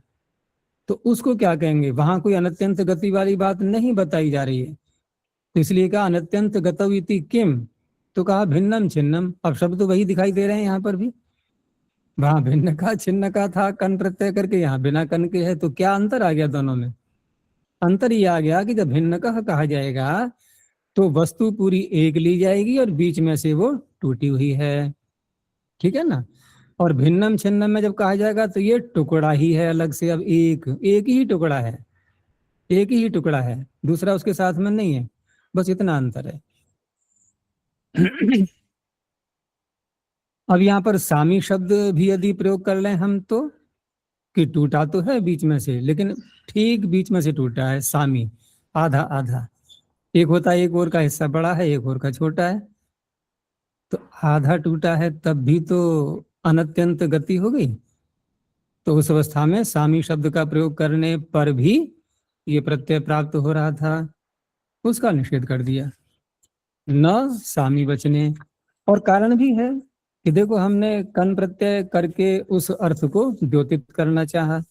तो उसको क्या कहेंगे? वहां कोई अनत्यंत गति वाली बात नहीं बताई जा रही है, तो इसलिए कहा अनत्यंत गतौ इति किम, तो कहा भिन्नम छिन्नम। अब शब्द तो वही दिखाई दे रहे हैं यहाँ पर भी, वहां भिन्न का छिन्न का था कन प्रत्यय करके, यहाँ बिना कन के है, तो क्या अंतर आ गया दोनों में? अंतर ये आ गया कि जब भिन्न का कहा जाएगा तो वस्तु पूरी एक ली जाएगी और बीच में से वो टूटी हुई है, ठीक है ना। और भिन्नम छिन्नम में जब कहा जाएगा तो ये टुकड़ा ही है अलग से, अब एक एक ही टुकड़ा है, एक ही टुकड़ा है, दूसरा उसके साथ में नहीं है, बस इतना अंतर है। अब यहाँ पर सामी शब्द भी यदि प्रयोग कर लें हम, तो कि टूटा तो है बीच में से, लेकिन ठीक बीच में से टूटा है, सामी, आधा आधा, एक होता है एक ओर का हिस्सा बड़ा है, एक ओर का छोटा है, तो आधा टूटा है तब भी तो अनत्यंत गति हो गई। तो उस अवस्था में सामी शब्द का प्रयोग करने पर भी ये प्रत्यय प्राप्त हो रहा था, उसका निषेध कर दिया। न सामी वचने, और कारण भी है कि देखो हमने कन प्रत्यय करके उस अर्थ को द्योतित करना चाहा।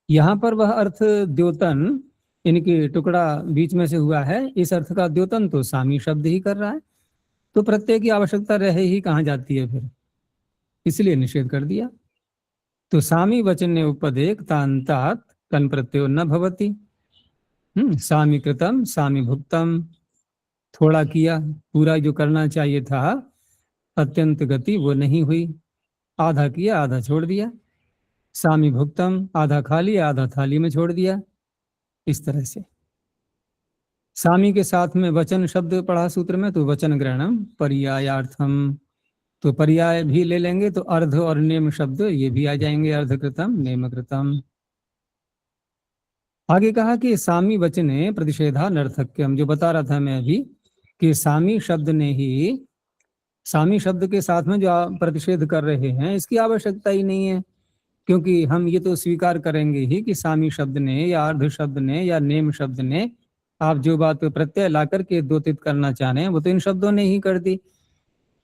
यहाँ पर वह अर्थ द्योतन, इनकी टुकड़ा बीच में से हुआ है, इस अर्थ का द्योतन तो सामी शब्द ही कर रहा है, तो प्रत्यय की आवश्यकता रहे ही कहाँ जाती है फिर, इसलिए निषेध कर दिया। तो सामी वचने उपदेक तांतात कन प्रत्ययो न भवति। सामी कृतम सामी भुक्तम, थोड़ा किया, पूरा जो करना चाहिए था अत्यंत गति वो नहीं हुई, आधा किया आधा छोड़ दिया। सामी भुक्तम, आधा खा लिया आधा थाली में छोड़ दिया। इस तरह से सामी के साथ में वचन शब्द पढ़ा सूत्र में, तो वचन ग्रहणम पर्यायार्थम, तो पर्याय भी ले लेंगे तो अर्ध और नेम शब्द ये भी आ जाएंगे, अर्धकृतम नेमकृतम। आगे कहा कि सामी वचने प्रतिषेधा नर्थक्यम, जो बता रहा था मैं अभी कि सामी शब्द ने ही, सामी शब्द के साथ में जो आप प्रतिषेध कर रहे हैं इसकी आवश्यकता ही नहीं है, क्योंकि हम ये तो स्वीकार करेंगे ही कि सामी शब्द ने या अर्ध शब्द ने या नेम शब्द ने, आप जो बात प्रत्यय ला करके द्योतित करना चाह रहे हैं वो तो इन शब्दों ने ही कर दी,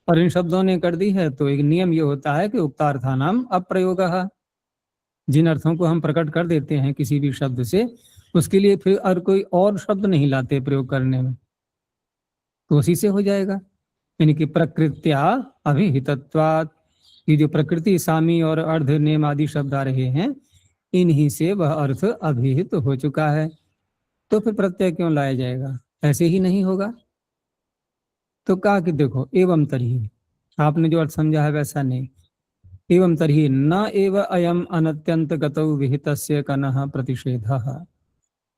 और इन शब्दों ने कर दी है तो एक नियम ये होता है कि उक्तार्थानाम अप्रयोगः, जिन अर्थों को हम प्रकट कर देते हैं किसी भी शब्द से, उसके लिए फिर और कोई और शब्द नहीं लाते प्रयोग करने में, तो उसी से हो जाएगा। यानी कि प्रकृत्या अभिहितत्वात्, ये जो प्रकृति सामी और अर्ध नेम आदि शब्द आ रहे हैं इन्हीं से वह अर्थ अभिहित हो चुका है, तो फिर प्रत्यय क्यों लाया जाएगा, ऐसे ही नहीं होगा। तो कहा कि देखो एवं तर्हि, आपने जो अर्थ समझा है वैसा नहीं, एवं तर्हि न एव अयम अनत्यंत गतौ विहितस्य कनः प्रतिषेधः,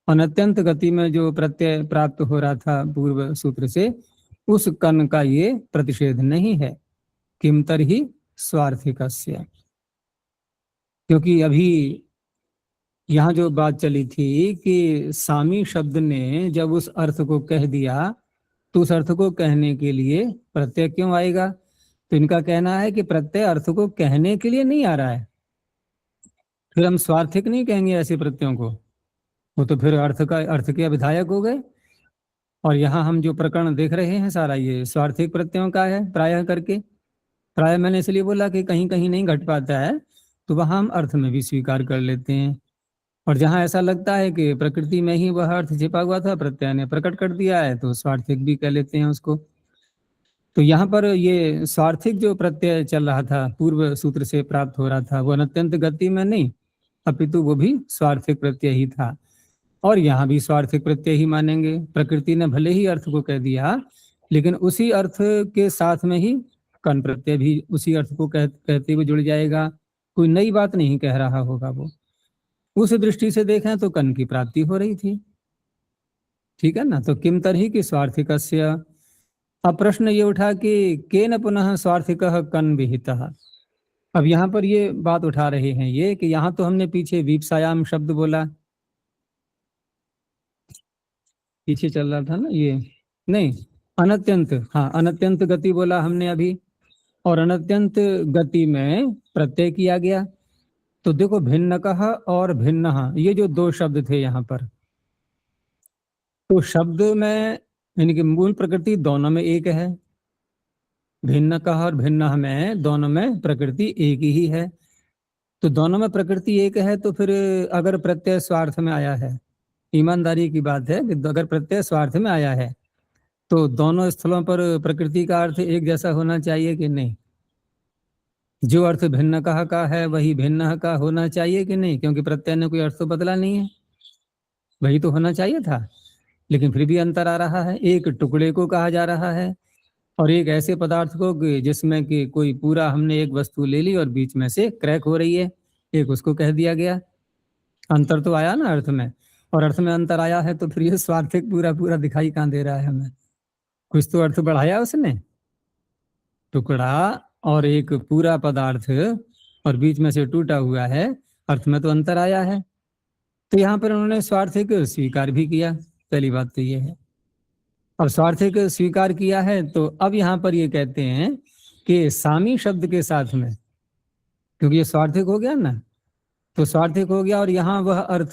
अनत्यंत गति में जो प्रत्यय प्राप्त हो रहा था पूर्व सूत्र से, उस कन का ये प्रतिषेध नहीं है। किम तर्हि स्वार्थिकस्य, क्योंकि अभी यहाँ जो बात चली थी कि सामी शब्द ने जब उस अर्थ को कह दिया तो उस अर्थ को कहने के लिए प्रत्यय क्यों आएगा, तो इनका कहना है कि प्रत्यय अर्थ को कहने के लिए नहीं आ रहा है, फिर हम स्वार्थिक नहीं कहेंगे ऐसे प्रत्ययों को, वो तो फिर अर्थ के अभिधायक हो गए। और यहाँ हम जो प्रकरण देख रहे हैं सारा ये स्वार्थिक प्रत्ययों का है प्रायः करके, प्राय मैंने इसलिए बोला कि कहीं कहीं नहीं घट पाता है तो वहाँ हम अर्थ में भी स्वीकार कर लेते हैं, और जहाँ ऐसा लगता है कि प्रकृति में ही वह अर्थ छिपा हुआ था प्रत्यय ने प्रकट कर दिया है तो स्वार्थिक भी कह लेते हैं उसको। तो यहाँ पर ये स्वार्थिक जो प्रत्यय चल रहा था पूर्व सूत्र से प्राप्त हो रहा था वो अनत्यंत गति में नहीं, अपितु वो भी स्वार्थिक प्रत्यय ही था, और यहाँ भी स्वार्थिक प्रत्यय ही मानेंगे। प्रकृति ने भले ही अर्थ को कह दिया लेकिन उसी अर्थ के साथ में ही कन प्रत्यय भी उसी अर्थ को कहते हुए जुड़ जाएगा, कोई नई बात नहीं कह रहा होगा वो। उस दृष्टि से देखें तो कन की प्राप्ति हो रही थी, ठीक है ना। तो किम तरही की स्वार्थिकस्य, अब प्रश्न ये उठा कि केन पुनः स्वार्थिकः कन विहितः। अब यहाँ पर ये बात उठा रहे हैं ये कि यहाँ तो हमने पीछे वीप्सायाम शब्द बोला, पीछे चल रहा था ना ये, नहीं अनत्यंत, हाँ अनत्यंत गति बोला हमने अभी, और अनत्यंत गति में प्रत्यय किया गया। तो देखो भिन्नकः और भिन्नः ये जो दो शब्द थे यहाँ पर, तो शब्द में यानी कि मूल प्रकृति दोनों में एक है, भिन्नकः और भिन्नः में दोनों में प्रकृति एक ही है। तो दोनों में प्रकृति एक है तो फिर अगर प्रत्यय स्वार्थ में आया है, ईमानदारी की बात है कि अगर प्रत्यय स्वार्थ में आया है तो दोनों स्थलों पर प्रकृति का अर्थ एक जैसा होना चाहिए कि नहीं, जो अर्थ भिन्न का है वही भिन्न का होना चाहिए कि नहीं, क्योंकि प्रत्यय ने कोई अर्थ तो बदला नहीं है, वही तो होना चाहिए था। लेकिन फिर भी अंतर आ रहा है, एक टुकड़े को कहा जा रहा है और एक ऐसे पदार्थ को जिसमें कि कोई पूरा हमने एक वस्तु ले ली और बीच में से क्रैक हो रही है, एक उसको कह दिया गया। अंतर तो आया ना अर्थ में, और अर्थ में अंतर आया है तो फिर ये स्वार्थिक पूरा पूरा दिखाई कहाँ दे रहा है हमें, कुछ तो अर्थ बढ़ाया उसने, टुकड़ा और एक पूरा पदार्थ और बीच में से टूटा हुआ है, अर्थ में तो अंतर आया है। तो यहाँ पर उन्होंने स्वार्थिक स्वीकार भी किया, पहली बात तो ये है। अब स्वार्थिक स्वीकार किया है, तो अब यहाँ पर ये कहते हैं कि सामी शब्द के साथ में, क्योंकि ये स्वार्थिक हो गया ना, तो स्वार्थिक हो गया और यहाँ वह अर्थ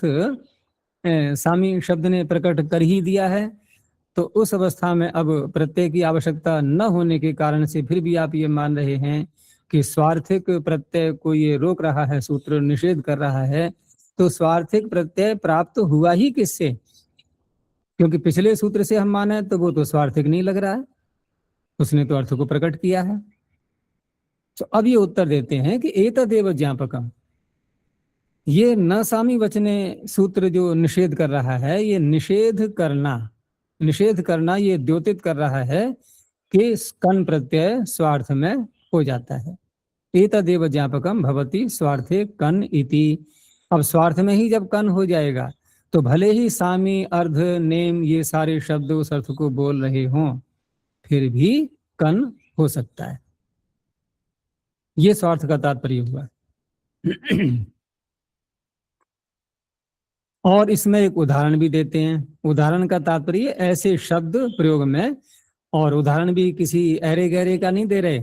सामी शब्द ने प्रकट कर ही दिया है, तो उस अवस्था में अब प्रत्यय की आवश्यकता न होने के कारण से फिर भी आप ये मान रहे हैं कि स्वार्थिक प्रत्यय को ये रोक रहा है, सूत्र निषेध कर रहा है, तो स्वार्थिक प्रत्यय प्राप्त हुआ ही किससे? क्योंकि पिछले सूत्र से हम माने तो वो तो स्वार्थिक नहीं लग रहा है, उसने तो अर्थ को प्रकट किया है। तो अब ये उत्तर देते हैं कि एतदेव ज्ञापकम, ये न सामी वचने सूत्र जो निषेध कर रहा है, ये निषेध करना ये द्योतित कर रहा है कि कन प्रत्यय स्वार्थ में हो जाता है। एतदेव ज्ञापकम भवति स्वार्थे कन इति। अब स्वार्थ में ही जब कन हो जाएगा तो भले ही सामी, अर्ध, नेम ये सारे शब्द उस अर्थ को बोल रहे हों, फिर भी कन हो सकता है। ये स्वार्थ का तात्पर्य हुआ। और इसमें एक उदाहरण भी देते हैं। उदाहरण का तात्पर्य ऐसे शब्द प्रयोग में, और उदाहरण भी किसी अरे गहरे का नहीं दे रहे,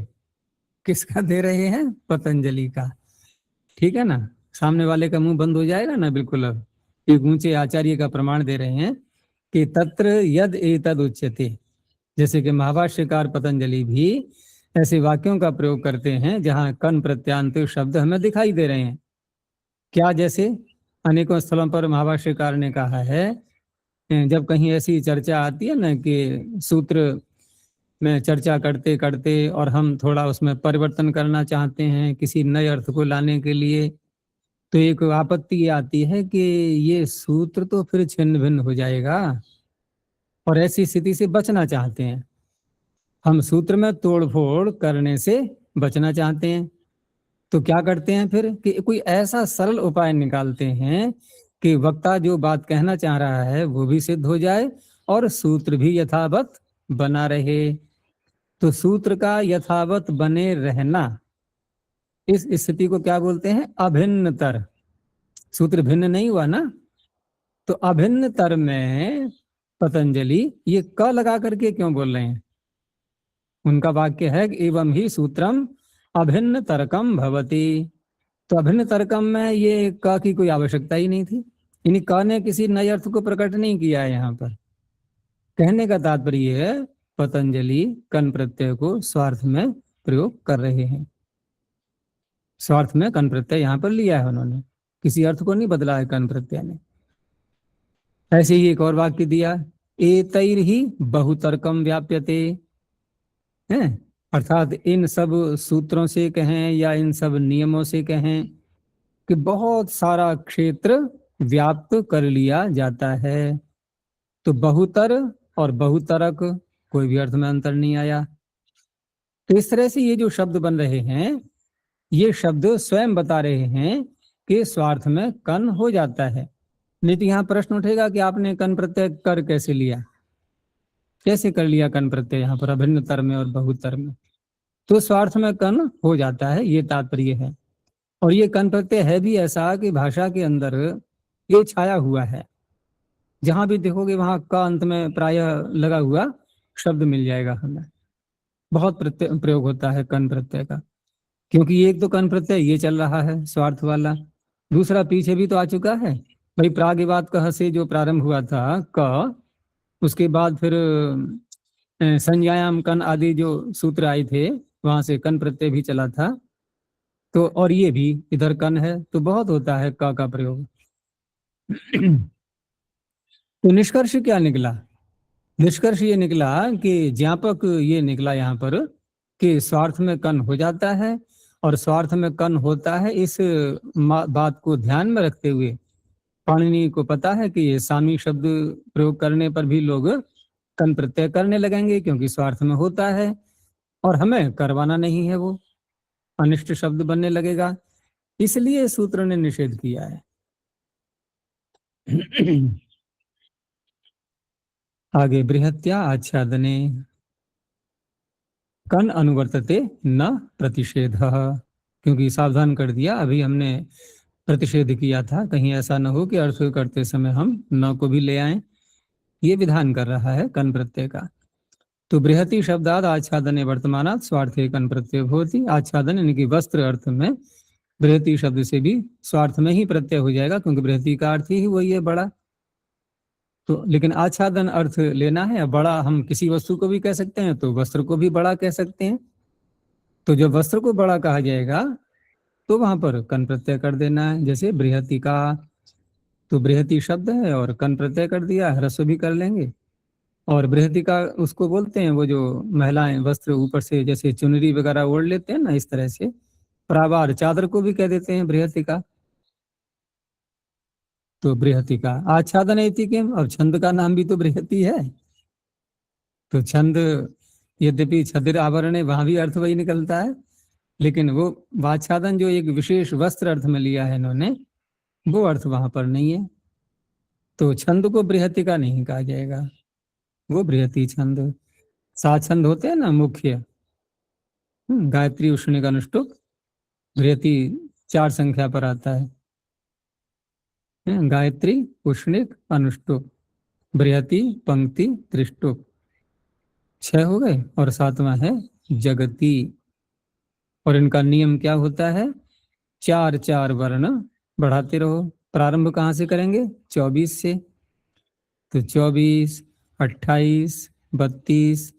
किसका दे रहे हैं? पतंजलि का। ठीक है ना, सामने वाले का मुंह बंद हो जाएगा ना बिल्कुल। अब एक ऊंचे आचार्य का प्रमाण दे रहे हैं कि तत्र यद एतद उच्यते, जैसे कि महाभाष्यकार पतंजलि भी ऐसे वाक्यों का प्रयोग करते हैं जहां कन प्रत्यांत शब्द हमें दिखाई दे रहे हैं। क्या? जैसे अनेकों स्थलों पर महाभाष्यकार ने कहा है, जब कहीं ऐसी चर्चा आती है ना कि सूत्र में चर्चा करते करते और हम थोड़ा उसमें परिवर्तन करना चाहते हैं किसी नए अर्थ को लाने के लिए, तो एक आपत्ति आती है कि ये सूत्र तो फिर छिन्न भिन्न हो जाएगा, और ऐसी स्थिति से बचना चाहते हैं। हम सूत्र में तोड़फोड़ करने से बचना चाहते हैं, तो क्या करते हैं फिर कि कोई ऐसा सरल उपाय निकालते हैं कि वक्ता जो बात कहना चाह रहा है वो भी सिद्ध हो जाए और सूत्र भी यथावत बना रहे। तो सूत्र का यथावत बने रहना, इस स्थिति को क्या बोलते हैं? अभिन्नतर। सूत्र भिन्न नहीं हुआ ना, तो अभिन्नतर में पतंजलि ये क लगा करके क्यों बोल रहे हैं? उनका वाक्य है कि एवं ही सूत्रम अभिन्न तर्कम भवति। तो अभिन्न तर्कम में ये क की कोई आवश्यकता ही नहीं थी, यानी क ने किसी नए अर्थ को प्रकट नहीं किया है। यहाँ पर कहने का तात्पर्य है पतंजलि कन प्रत्यय को स्वार्थ में प्रयोग कर रहे हैं। स्वार्थ में कन प्रत्यय यहाँ पर लिया है उन्होंने, किसी अर्थ को नहीं बदला है कन प्रत्यय ने। ऐसे ही एक और वाक्य दिया, एतैर ही बहुतर्कम व्याप्यते, है, अर्थात इन सब सूत्रों से कहें या इन सब नियमों से कहें कि बहुत सारा क्षेत्र व्याप्त कर लिया जाता है। तो बहुतर और बहुतरक कोई भी अर्थ में अंतर नहीं आया। तो इस तरह से ये जो शब्द बन रहे हैं, ये शब्द स्वयं बता रहे हैं कि स्वार्थ में कन हो जाता है। नहीं तो यहाँ प्रश्न उठेगा कि आपने कन प्रत्यय कर कैसे लिया, कैसे कर लिया कन प्रत्यय यहाँ पर अभिन्नतर में और बहुतर में? तो स्वार्थ में कन हो जाता है, ये तात्पर्य है। और ये कन प्रत्यय है भी ऐसा कि भाषा के अंदर ये छाया हुआ है, जहां भी देखोगे वहां का अंत में प्रायः लगा हुआ शब्द मिल जाएगा हमें। बहुत प्रयोग होता है कन प्रत्यय का, क्योंकि एक तो कन प्रत्यय ये चल रहा है स्वार्थ वाला, दूसरा पीछे भी तो आ चुका है भाई। प्रागिवाद कह से जो प्रारंभ हुआ था क, उसके बाद फिर संज्ञायाम कन आदि जो सूत्र आए थे वहां से कन प्रत्यय भी चला था। तो और ये भी इधर कन है, तो बहुत होता है क का प्रयोग। तो निष्कर्ष क्या निकला? निष्कर्ष ये निकला कि ज्ञापक ये निकला यहाँ पर कि स्वार्थ में कन हो जाता है, और स्वार्थ में कन होता है इस बात को ध्यान में रखते हुए पाणिनि को पता है कि ये सामी शब्द प्रयोग करने पर भी लोग कन प्रत्यय करने लगेंगे, क्योंकि स्वार्थ में होता है और हमें करवाना नहीं है, वो अनिष्ट शब्द बनने लगेगा, इसलिए सूत्र ने निषेध किया है। आगे बृहत्या आच्छादने कन अनुवर्तते न प्रतिषेध, क्योंकि सावधान कर दिया, अभी हमने प्रतिषेध किया था, कहीं ऐसा न हो कि अर्थ करते समय हम न को भी ले आए। ये विधान कर रहा है कन प्रत्यय का। तो बृहति शब्दाद आच्छादने वर्तमानात् स्वार्थे कन प्रत्यय होती। आच्छादन यानी कि वस्त्र अर्थ में बृहति शब्द से भी स्वार्थ में ही प्रत्यय हो जाएगा, क्योंकि बृहति का अर्थ ही वही है बड़ा। तो लेकिन आच्छादन अर्थ लेना है, बड़ा हम किसी वस्तु को भी कह सकते हैं, तो वस्त्र को भी बड़ा कह सकते हैं। तो जब वस्त्र को बड़ा कहा जाएगा तो वहां पर कन प्रत्यय कर देना है। जैसे बृहति का, तो बृहति शब्द है और कन प्रत्यय कर दिया, ह्रस्व भी कर लेंगे। और बृहति का उसको बोलते हैं वो जो महिलाएं वस्त्र ऊपर से जैसे चुनरी वगैरह ओढ़ लेते हैं ना, इस तरह से प्रावार चादर को भी कह देते हैं बृहति का। तो बृहति का आच्छादन इति किम, और छंद का नाम भी तो बृहति है। तो छंद यद्यपि छदिर आवरण है, वहां भी अर्थ वही निकलता है, लेकिन वो वाच्छादन जो एक विशेष वस्त्र अर्थ में लिया है इन्होंने, वो अर्थ वहां पर नहीं है। तो छंद को बृहति का नहीं कहा जाएगा, वो बृहति छंद। 7 छंद होते हैं ना मुख्य, गायत्री उष्णिक अनुष्टुप, बृहति 4 संख्या पर आता है। गायत्री उष्णिक अनुष्टुप, बृहति पंक्ति त्रिष्टुप, 6 हो गए। और 7वां है जगती। और इनका नियम क्या होता है, 4 वर्ण बढ़ाते रहो। प्रारंभ कहाँ से करेंगे, 24 से। तो 24, 28, 32,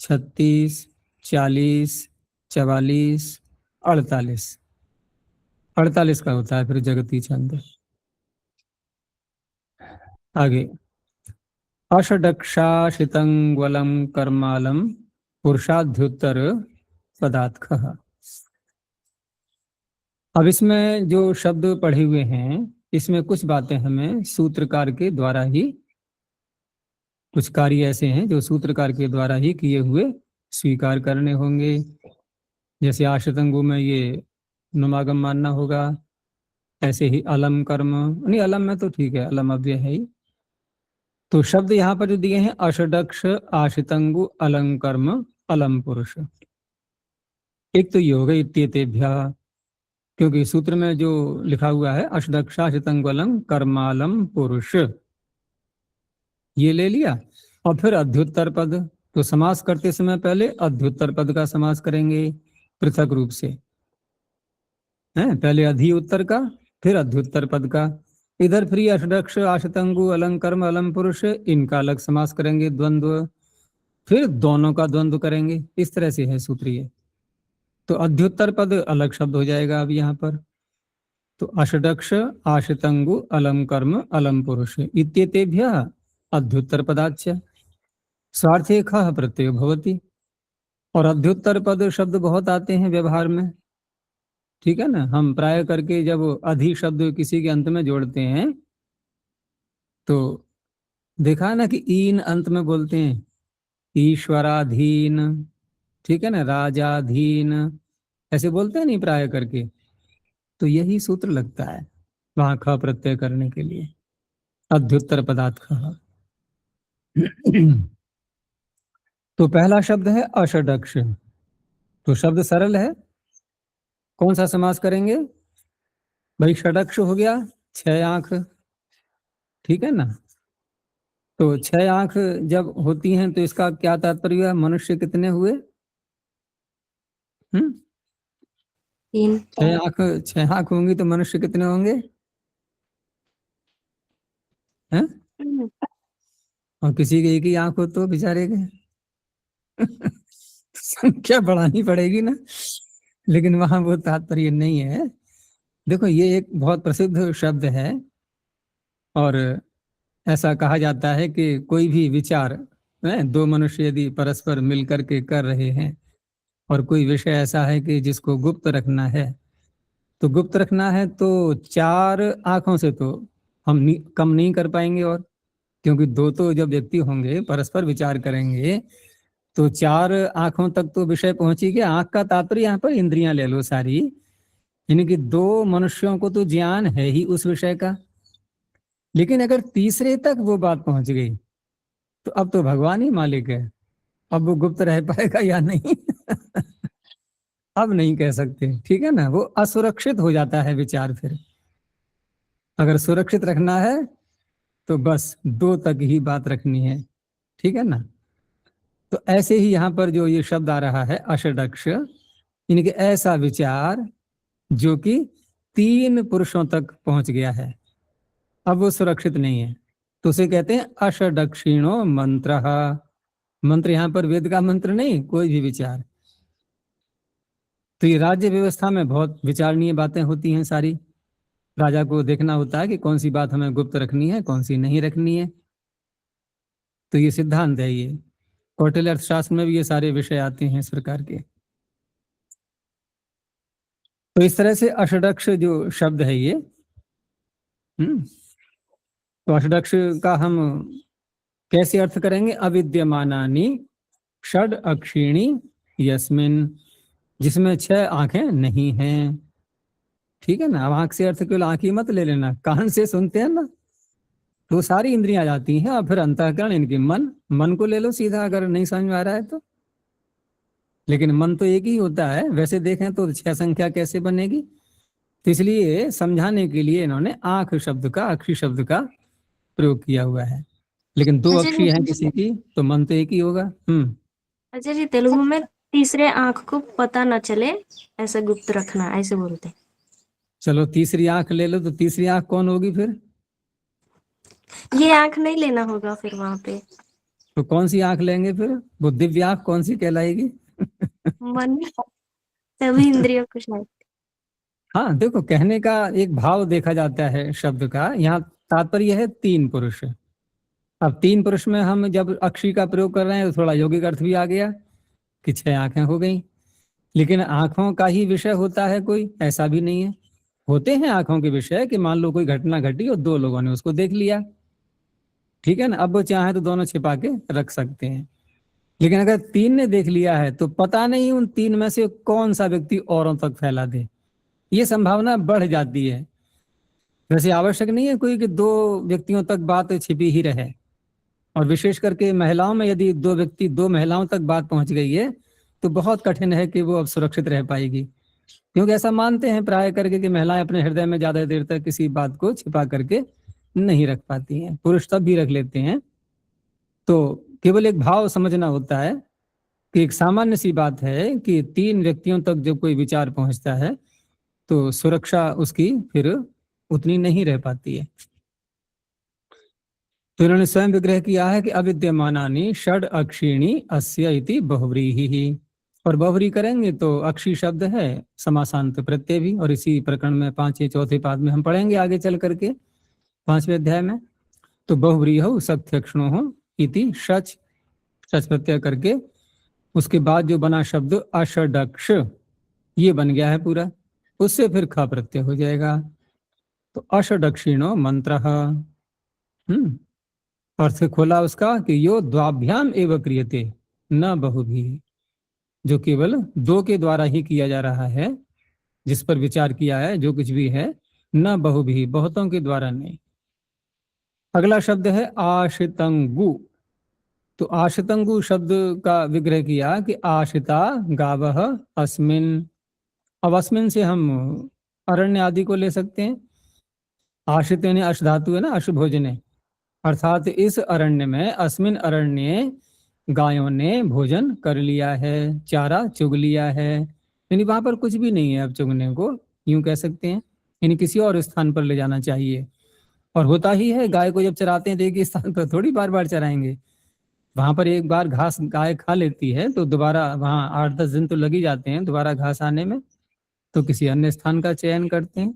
36, 40, 44, 48, 48 का होता है फिर जगती छंद। आगे अषडक्षाशितंग्वलम कर्मालम पुरुषाध्युत्तर पदात्खः। अब इसमें जो शब्द पढ़े हुए हैं, इसमें कुछ बातें हमें सूत्रकार के द्वारा ही, कुछ कार्य ऐसे हैं जो सूत्रकार के द्वारा ही किए हुए स्वीकार करने होंगे। जैसे आश्रितंगु में ये नुमागम मानना होगा, ऐसे ही अलम कर्म, नहीं अलम में तो ठीक है, अलम अव्यय है ही। तो शब्द यहाँ पर जो दिए हैं अषडक्ष आश्रितंगु अलंकर्म अलम पुरुष, एक तो ये हो गई इत्येतेभ्यः, क्योंकि सूत्र में जो लिखा हुआ है अष्टदक्षाशितंगलम कर्मालम पुरुष, ये ले लिया। और फिर अध्युत्तर पद, तो समास करते समय पहले अध्युत्तर पद का समास करेंगे पृथक रूप से, हैं, पहले अधि उत्तर का फिर अध्युत्तर पद का। इधर फिर अष्टदक्ष आशतंगु अलंकर्म अलम पुरुष, इनका अलग समास करेंगे द्वंद्व, फिर दोनों का द्वंद्व करेंगे। इस तरह से है सूत्र ये। तो अध्युत्तर पद अलग शब्द हो जाएगा अब यहाँ पर। तो अष्टदक्ष आशतंगु अलम कर्म अलम पुरुष इत्येतेभ्यः अध्युत्तर पदाच्च स्वार्थे खः प्रत्ययो भवति। और अध्युत्तर पद शब्द बहुत आते हैं व्यवहार में, ठीक है ना। हम प्राय करके जब अधि शब्द किसी के अंत में जोड़ते हैं तो देखा ना कि ईन अंत में बोलते हैं, ईश्वराधीन, ठीक है ना, राजाधीन, ऐसे बोलते हैं नहीं प्राय करके। तो यही सूत्र लगता है वहां ख प्रत्यय करने के लिए, अध्युत्तर पदार्थ ख। तो पहला शब्द है अषडक्ष, तो शब्द सरल है। कौन सा समास करेंगे भाई, षडक्ष हो गया 6 आंख, ठीक है ना। तो 6 आंख जब होती हैं तो इसका क्या तात्पर्य है, मनुष्य कितने हुए, 3। 6 आंख होंगी तो मनुष्य कितने होंगे हैं? और किसी के एक ही आंख हो तो बेचारे के संख्या बढ़ानी पड़ेगी ना, लेकिन वहां वो तात्पर्य नहीं है। देखो ये एक बहुत प्रसिद्ध शब्द है, और ऐसा कहा जाता है कि कोई भी विचार, 2 मनुष्य यदि परस्पर मिलकर के कर रहे हैं और कोई विषय ऐसा है कि जिसको गुप्त रखना है, तो गुप्त रखना है तो 4 आंखों से तो हम कम नहीं कर पाएंगे। और क्योंकि 2 तो जब व्यक्ति होंगे परस्पर विचार करेंगे तो 4 आंखों तक तो विषय पहुंची गया। आंख का तात्पर्य यहाँ पर इंद्रियां ले लो सारी, यानी कि 2 मनुष्यों को तो ज्ञान है ही उस विषय का, लेकिन अगर तीसरे तक वो बात पहुंच गई तो अब तो भगवान ही मालिक है, अब वो गुप्त रह पाएगा या नहीं अब नहीं कह सकते, ठीक है ना। वो असुरक्षित हो जाता है विचार। फिर अगर सुरक्षित रखना है तो बस 2 तक ही बात रखनी है, ठीक है ना। तो ऐसे ही यहाँ पर जो ये शब्द आ रहा है अषडक्ष, इनके ऐसा विचार जो कि 3 पुरुषों तक पहुंच गया है, अब वो सुरक्षित नहीं है, तो उसे कहते हैं अषडक्षिणो मंत्र। मंत्र यहाँ पर वेद का मंत्र नहीं, कोई भी विचार। तो ये राज्य व्यवस्था में बहुत विचारणीय बातें होती हैं सारी। राजा को देखना होता है कि कौन सी बात हमें गुप्त रखनी है, कौन सी नहीं रखनी है। तो ये सिद्धांत है, ये कौटिल्य अर्थशास्त्र में भी ये सारे विषय आते हैं सरकार के। तो इस तरह से अषडक्ष जो शब्द है ये, तो अषडक्ष का हम कैसे अर्थ करेंगे? अविद्यमानानि षड अक्षिणी यस्मिन, जिसमें 6 आंखें नहीं हैं, ठीक है ना। अब आंख से अर्थ केवल आंख ही मत ले लेना, कान से सुनते हैं ना, तो सारी इंद्रियां जाती हैं, और फिर अंतःकरण इनकी मन को ले लो सीधा, अगर नहीं समझ में आ रहा है तो। लेकिन मन तो एक ही होता है, वैसे देखें तो 6 संख्या कैसे बनेगी? तो इसलिए समझाने के लिए इन्होंने आंख शब्द का, अक्षी शब्द का प्रयोग किया हुआ है। लेकिन 2 अक्षी हैं किसी की, तो मन तो एक ही होगा। अच्छा जी, तेलुगु में तीसरे आंख को पता न चले ऐसा गुप्त रखना, ऐसे बोलते हैं। चलो तीसरी आंख ले लो, तो तीसरी आंख कौन होगी फिर? ये आंख नहीं लेना होगा फिर वहां पे। तो कौन सी आंख लेंगे फिर? वो दिव्य आंख कौन सी कहलाएगी? मन, सभी इंद्रियों को शायद। हाँ देखो, कहने का एक भाव देखा जाता है शब्द का। यहाँ तात्पर्य है 3 पुरुष। अब 3 पुरुष में हम जब अक्षी का प्रयोग कर रहे हैं, तो थोड़ा यौगिक अर्थ भी आ गया कि 6 आंखें हो गई। लेकिन आंखों का ही विषय होता है कोई? ऐसा भी नहीं है। होते हैं आंखों के विषय कि मान लो कोई घटना घटी और 2 लोगों ने उसको देख लिया, ठीक है ना। अब वो चाहे तो दोनों छिपा के रख सकते हैं। लेकिन अगर 3 ने देख लिया है, तो पता नहीं उन 3 में से कौन सा व्यक्ति औरों तक फैला दे, ये संभावना बढ़ जाती है। वैसे आवश्यक नहीं है कोई कि 2 व्यक्तियों तक बात छिपी ही रहे, और विशेष करके महिलाओं में यदि 2 महिलाओं तक बात पहुंच गई है, तो बहुत कठिन है कि वो अब सुरक्षित रह पाएगी। क्योंकि ऐसा मानते हैं प्राय करके कि महिलाएं अपने हृदय में ज्यादा देर तक किसी बात को छिपा करके नहीं रख पाती हैं, पुरुष तब भी रख लेते हैं। तो केवल एक भाव समझना होता है कि एक सामान्य सी बात है कि 3 व्यक्तियों तक जब कोई विचार पहुंचता है, तो सुरक्षा उसकी फिर उतनी नहीं रह पाती है। तो इन्होंने स्वयं विग्रह किया है कि अविद्यमानानि षड अक्षिणी अस्य इति बहुव्रीहि, और बहुव्रीहि करेंगे तो अक्षी शब्द है समासांत प्रत्यय भी, और इसी प्रकरण में 5वें 4थे पाद में हम पढ़ेंगे आगे चल करके 5वें अध्याय में। तो बहुव्रीहि सत्यक्षणो इति शच प्रत्यय करके उसके बाद जो बना शब्द अषडक्ष, ये बन गया है पूरा, उससे फिर ख प्रत्यय हो जाएगा। तो अषडक्षिणो मंत्र, अर्थ खोला उसका कि यो द्वाभ्याम एवं क्रियते न बहुभी, जो केवल 2 के द्वारा ही किया जा रहा है, जिस पर विचार किया है जो कुछ भी है, न बहुभी, बहुतों के द्वारा नहीं। अगला शब्द है आशितंगु। तो आशितंगु शब्द का विग्रह किया कि आशिता गावः अस्मिन। अब अस्मिन से हम अरण्य आदि को ले सकते हैं। आशित यानी अश धातु है ना, अश भोजने, अर्थात इस अरण्य में, अस्मिन अरण्य गायों ने भोजन कर लिया है, चारा चुग लिया है। यानी वहां पर कुछ भी नहीं है अब चुगने को, यूं कह सकते हैं। यानी किसी और स्थान पर ले जाना चाहिए। और होता ही है, गाय को जब चराते हैं तो एक ही स्थान पर थोड़ी बार बार चराएंगे। वहां पर एक बार घास गाय खा लेती है तो दोबारा वहां 8-10 दिन तो लग ही जाते हैं दोबारा घास आने में, तो किसी अन्य स्थान का चयन करते हैं।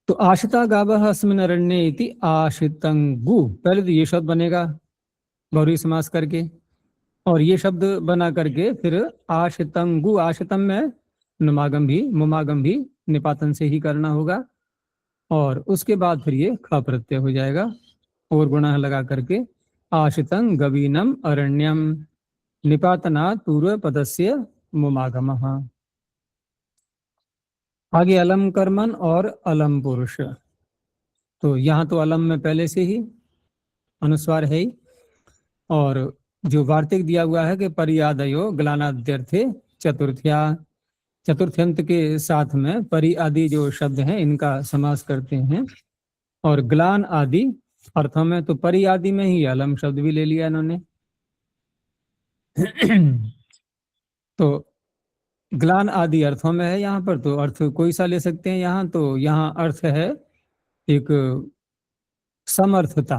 तो आशिता गावः अस्मिन् अरण्ये इति आशितंगु, पहले तो ये शब्द बनेगा बहुव्रीहि समास करके, और ये शब्द बना करके फिर आशितंगु, आशितम में नुमागम भी मुमागम भी निपातन से ही करना होगा, और उसके बाद फिर ये ख प्रत्यय हो जाएगा और गुणा लगा करके आशितं गवीनम अरण्यम निपातना पूर्व पदस्य मुमागमः। आगे अलम कर्मन और अलम पुरुष। तो यहाँ तो अलम में पहले से ही अनुस्वार है ही, और जो वार्तिक दिया हुआ है कि परियादयो ग्लानाद्यर्थे चतुर्थ्या, चतुर्थ्यंत के साथ में परि आदि जो शब्द हैं इनका समास करते हैं, और ग्लान आदि अर्थों में तो परि आदि में ही अलम शब्द भी ले लिया इन्होंने। तो ग्लान आदि अर्थों में है यहाँ पर, तो अर्थ कोई सा ले सकते हैं यहाँ। तो यहाँ अर्थ है एक समर्थता,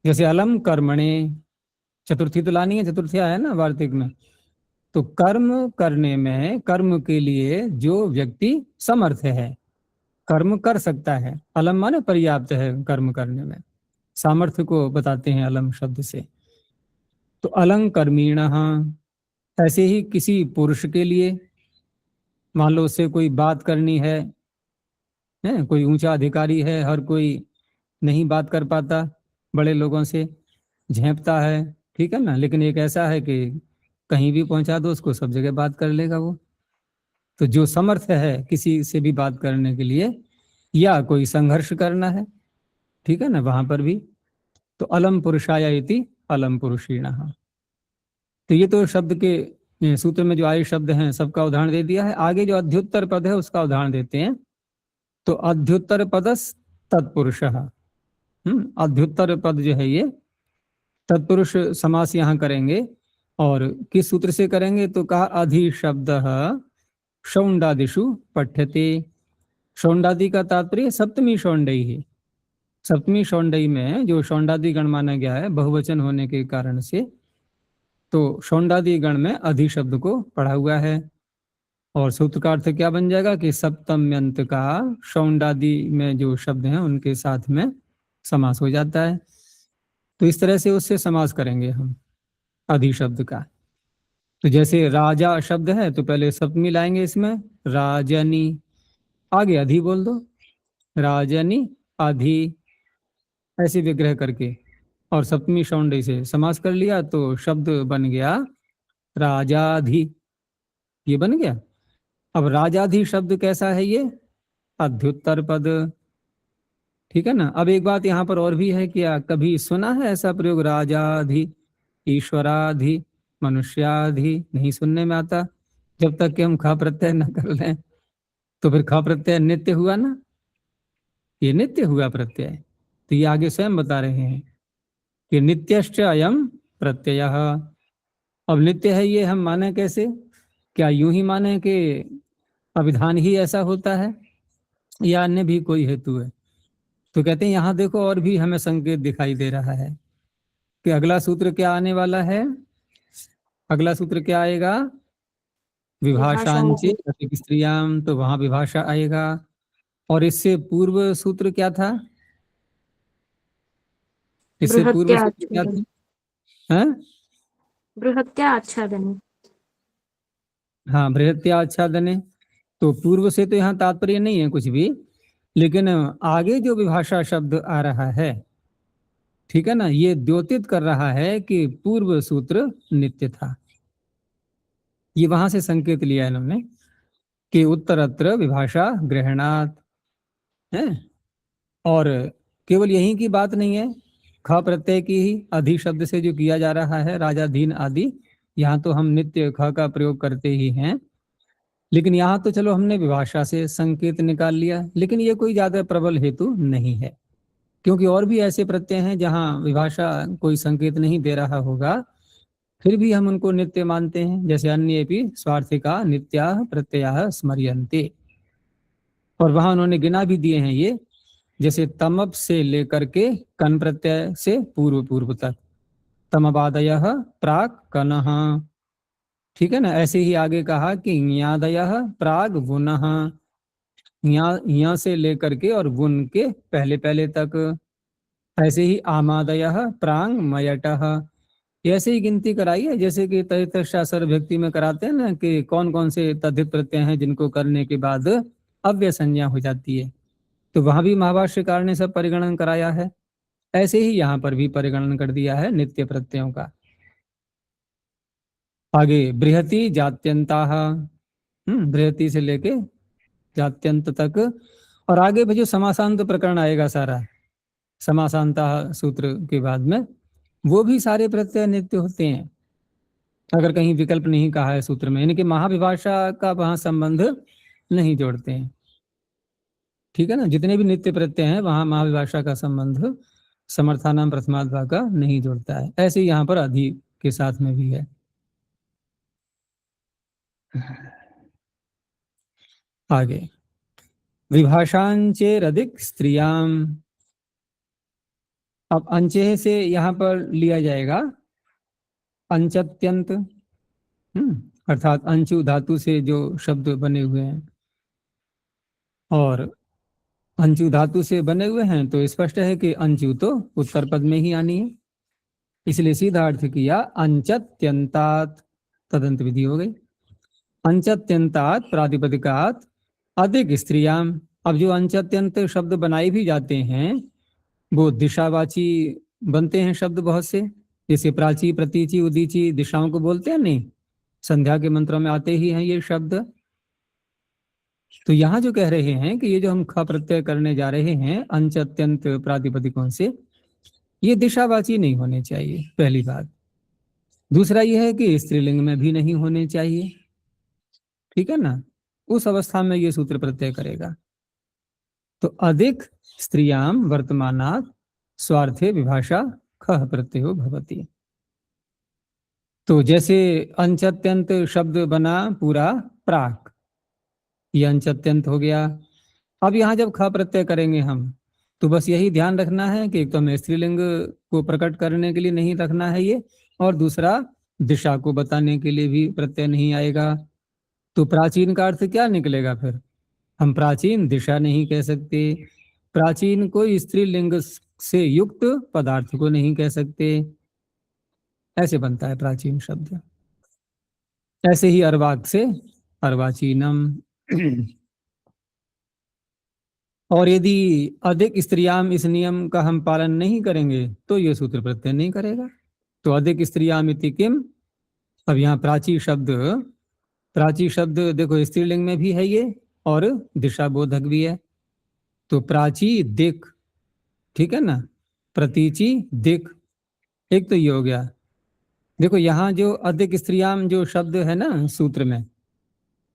जैसे अलम कर्मणे, चतुर्थी तो लानी है, चतुर्थिया है ना वार्तिक में। तो कर्म करने में, कर्म के लिए जो व्यक्ति समर्थ है, कर्म कर सकता है, अलम माने पर्याप्त है कर्म करने में, सामर्थ्य को बताते हैं अलम शब्द से। तो अलंग कर्मीण, ऐसे ही किसी पुरुष के लिए, मान लो उससे कोई बात करनी है, कोई ऊंचा अधिकारी है, हर कोई नहीं बात कर पाता, बड़े लोगों से झेपता है, ठीक है ना, लेकिन एक ऐसा है कि कहीं भी पहुंचा दो उसको, सब जगह बात कर लेगा वो। तो जो समर्थ है किसी से भी बात करने के लिए, या कोई संघर्ष करना है, ठीक है ना, वहां पर भी। तो अलम पुरुषाय इति अलम पुरुषीणः। तो ये तो शब्द के सूत्र में जो आए शब्द हैं सबका उदाहरण दे दिया है। आगे जो अध्युत्तर पद है उसका उदाहरण देते हैं। तो अध्युत्तर पदस तत्पुरुषः, अध्युत्तर पद जो है ये तत्पुरुष समास यहाँ करेंगे। और किस सूत्र से करेंगे, तो कहा अधि शब्द शौंडादिषु पठ्यते। शौंडादि का तात्पर्य सप्तमी शौंडई है। सप्तमी शौंडई में जो शौंडादि गण माना गया है बहुवचन होने के कारण से, तो शौंडादि गण में अधि शब्द को पढ़ा हुआ है। और सूत्र का अर्थ क्या बन जाएगा कि सप्तम्यंत का शौंडादि में जो शब्द हैं उनके साथ में समास हो जाता है। तो इस तरह से उससे समास करेंगे हम अधि शब्द का। तो जैसे राजा शब्द है तो पहले सप्तमी लाएंगे इसमें, राजनी, आगे अधि बोल दो, राजनी अधि, ऐसे विग्रह करके और सप्तमी शौंडई से समास कर लिया, तो शब्द बन गया राजाधि, ये बन गया। अब राजाधि शब्द कैसा है, ये अध्युत्तर पद, ठीक है ना। अब एक बात यहाँ पर और भी है, क्या कभी सुना है ऐसा प्रयोग, राजाधि, ईश्वराधि, मनुष्याधि? नहीं सुनने में आता, जब तक कि हम खा प्रत्यय न कर लें। तो फिर खा प्रत्यय नित्य हुआ ना, ये नित्य हुआ प्रत्यय। तो ये आगे स्वयं बता रहे हैं कि नित्यश्च अयम प्रत्ययः। अब नित्य है ये हम माने कैसे, क्या यूं ही माने कि अभिधान ही ऐसा होता है, या अन्य भी कोई हेतु है? तो कहते हैं यहाँ देखो और भी हमें संकेत दिखाई दे रहा है कि अगला सूत्र क्या आने वाला है। अगला सूत्र क्या आएगा, विभाषांचे स्त्रियाम, तो वहां विभाषा आएगा। और इससे पूर्व सूत्र क्या था, इससे पूर्व सूत्र क्या था, बृहत्या आच्छादने। हाँ, बृहत्या आच्छादने। तो पूर्व से तो यहाँ तात्पर्य नहीं है कुछ भी, लेकिन आगे जो विभाषा शब्द आ रहा है, ठीक है ना, ये द्योतित कर रहा है कि पूर्व सूत्र नित्य था। ये वहां से संकेत लिया इन्होंने कि उत्तरत्र विभाषा ग्रहणात् है। और केवल यही की बात नहीं है, ख प्रत्यय की ही अधि शब्द से जो किया जा रहा है राजाधीन आदि, यहाँ तो हम नित्य ख का प्रयोग करते ही हैं। लेकिन यहाँ तो चलो हमने विभाषा से संकेत निकाल लिया, लेकिन ये कोई ज्यादा प्रबल हेतु नहीं है, क्योंकि और भी ऐसे प्रत्यय हैं जहाँ विभाषा कोई संकेत नहीं दे रहा होगा, फिर भी हम उनको नित्य मानते हैं। जैसे अन्येपि स्वार्थिका नित्याः प्रत्ययाः स्मर्यन्ते, और वहां उन्होंने गिना भी दिए हैं ये, जैसे तमप से लेकर के कन प्रत्यय से पूर्व पूर्व तक, तमबादयः प्राक कनः, ठीक है ना। ऐसे ही आगे कहा कि ञादयः प्राग वुनः, ञा से लेकर के और वुन के पहले पहले तक। ऐसे ही आमादयः प्रांग मयटः, ऐसे ही गिनती कराई है, जैसे कि तैतशास्त्र व्यक्ति में कराते हैं ना कि कौन कौन से तद्धित प्रत्यय हैं जिनको करने के बाद अव्यय संज्ञा हो जाती है। तो वहां भी महाभाष्यकार ने सब परिगणन कराया है, ऐसे ही यहाँ पर भी परिगणन कर दिया है नित्य प्रत्ययों का। आगे बृहति जात्यंता, बृहति से लेके जात्यंत तक। और आगे भी जो समासांत प्रकरण आएगा सारा, समासांता सूत्र के बाद में, वो भी सारे प्रत्यय नित्य होते हैं, अगर कहीं विकल्प नहीं कहा है सूत्र में, यानी कि महाविभाषा का वहां संबंध नहीं जोड़ते हैं, ठीक है ना, जितने भी नित्य प्रत्यय हैं वहां महाविभाषा का संबंध समर्थानाम प्रथमाद्वा का नहीं जुड़ता है। ऐसे ही यहाँ पर अधि के साथ में भी है। आगे विभाषांचेरधिक स्त्रियाम, अब अंचे से यहाँ पर लिया जाएगा अंचत्यंत, अर्थात अंचु धातु से जो शब्द बने हुए हैं, और अंचु धातु से बने हुए हैं तो स्पष्ट है कि अंचु तो उत्तर पद में ही आनी है, इसलिए सीधा अर्थ किया अंचत्यंतात, तदंत विधि हो गई। अंचत्यंतात प्रातिपदिकात अधिक स्त्रियाम, अब जो अंचत्यंत शब्द बनाए भी जाते हैं वो दिशावाची बनते हैं शब्द बहुत से, जैसे प्राची, प्रतीची, उदीची दिशाओं को बोलते हैं नहीं, संध्या के मंत्रों में आते ही हैं ये शब्द। तो यहाँ जो कह रहे हैं कि ये जो हम ख प्रत्यय करने जा रहे हैं अंच अत्यंत प्रातिपदिकों से, ये दिशावाची नहीं होने चाहिए, पहली बात। दूसरा यह है कि स्त्रीलिंग में भी नहीं होने चाहिए, ठीक है ना, उस अवस्था में ये सूत्र प्रत्यय करेगा। तो अधिक स्त्रियाम वर्तमानात् स्वार्थे विभाषा खः प्रत्ययो भवति। तो जैसे अंचत्यंत शब्द बना पूरा प्राक, ये अंचत्यंत हो गया। अब यहाँ जब ख प्रत्यय करेंगे हम तो बस यही ध्यान रखना है कि एक तो हमें स्त्रीलिंग को प्रकट करने के लिए नहीं रखना है ये, और दूसरा दिशा को बताने के लिए भी प्रत्यय नहीं आएगा। तो प्राचीन का अर्थ क्या निकलेगा फिर? हम प्राचीन दिशा नहीं कह सकते, प्राचीन को स्त्रीलिंग से युक्त पदार्थ को नहीं कह सकते, ऐसे बनता है प्राचीन शब्द। ऐसे ही अर्वाक से अर्वाचीनम। और यदि अधिक स्त्रियाम इस नियम का हम पालन नहीं करेंगे तो यह सूत्र प्रत्यय नहीं करेगा। तो अधिक स्त्रियाम इति किम, अब यहाँ प्राची शब्द देखो स्त्रीलिंग में भी है ये और दिशा बोधक भी है। तो प्राची दिक, ठीक है ना, प्रतीची दिक, एक तो ये हो गया। देखो यहाँ जो अधिक स्त्रियाम जो शब्द है ना सूत्र में,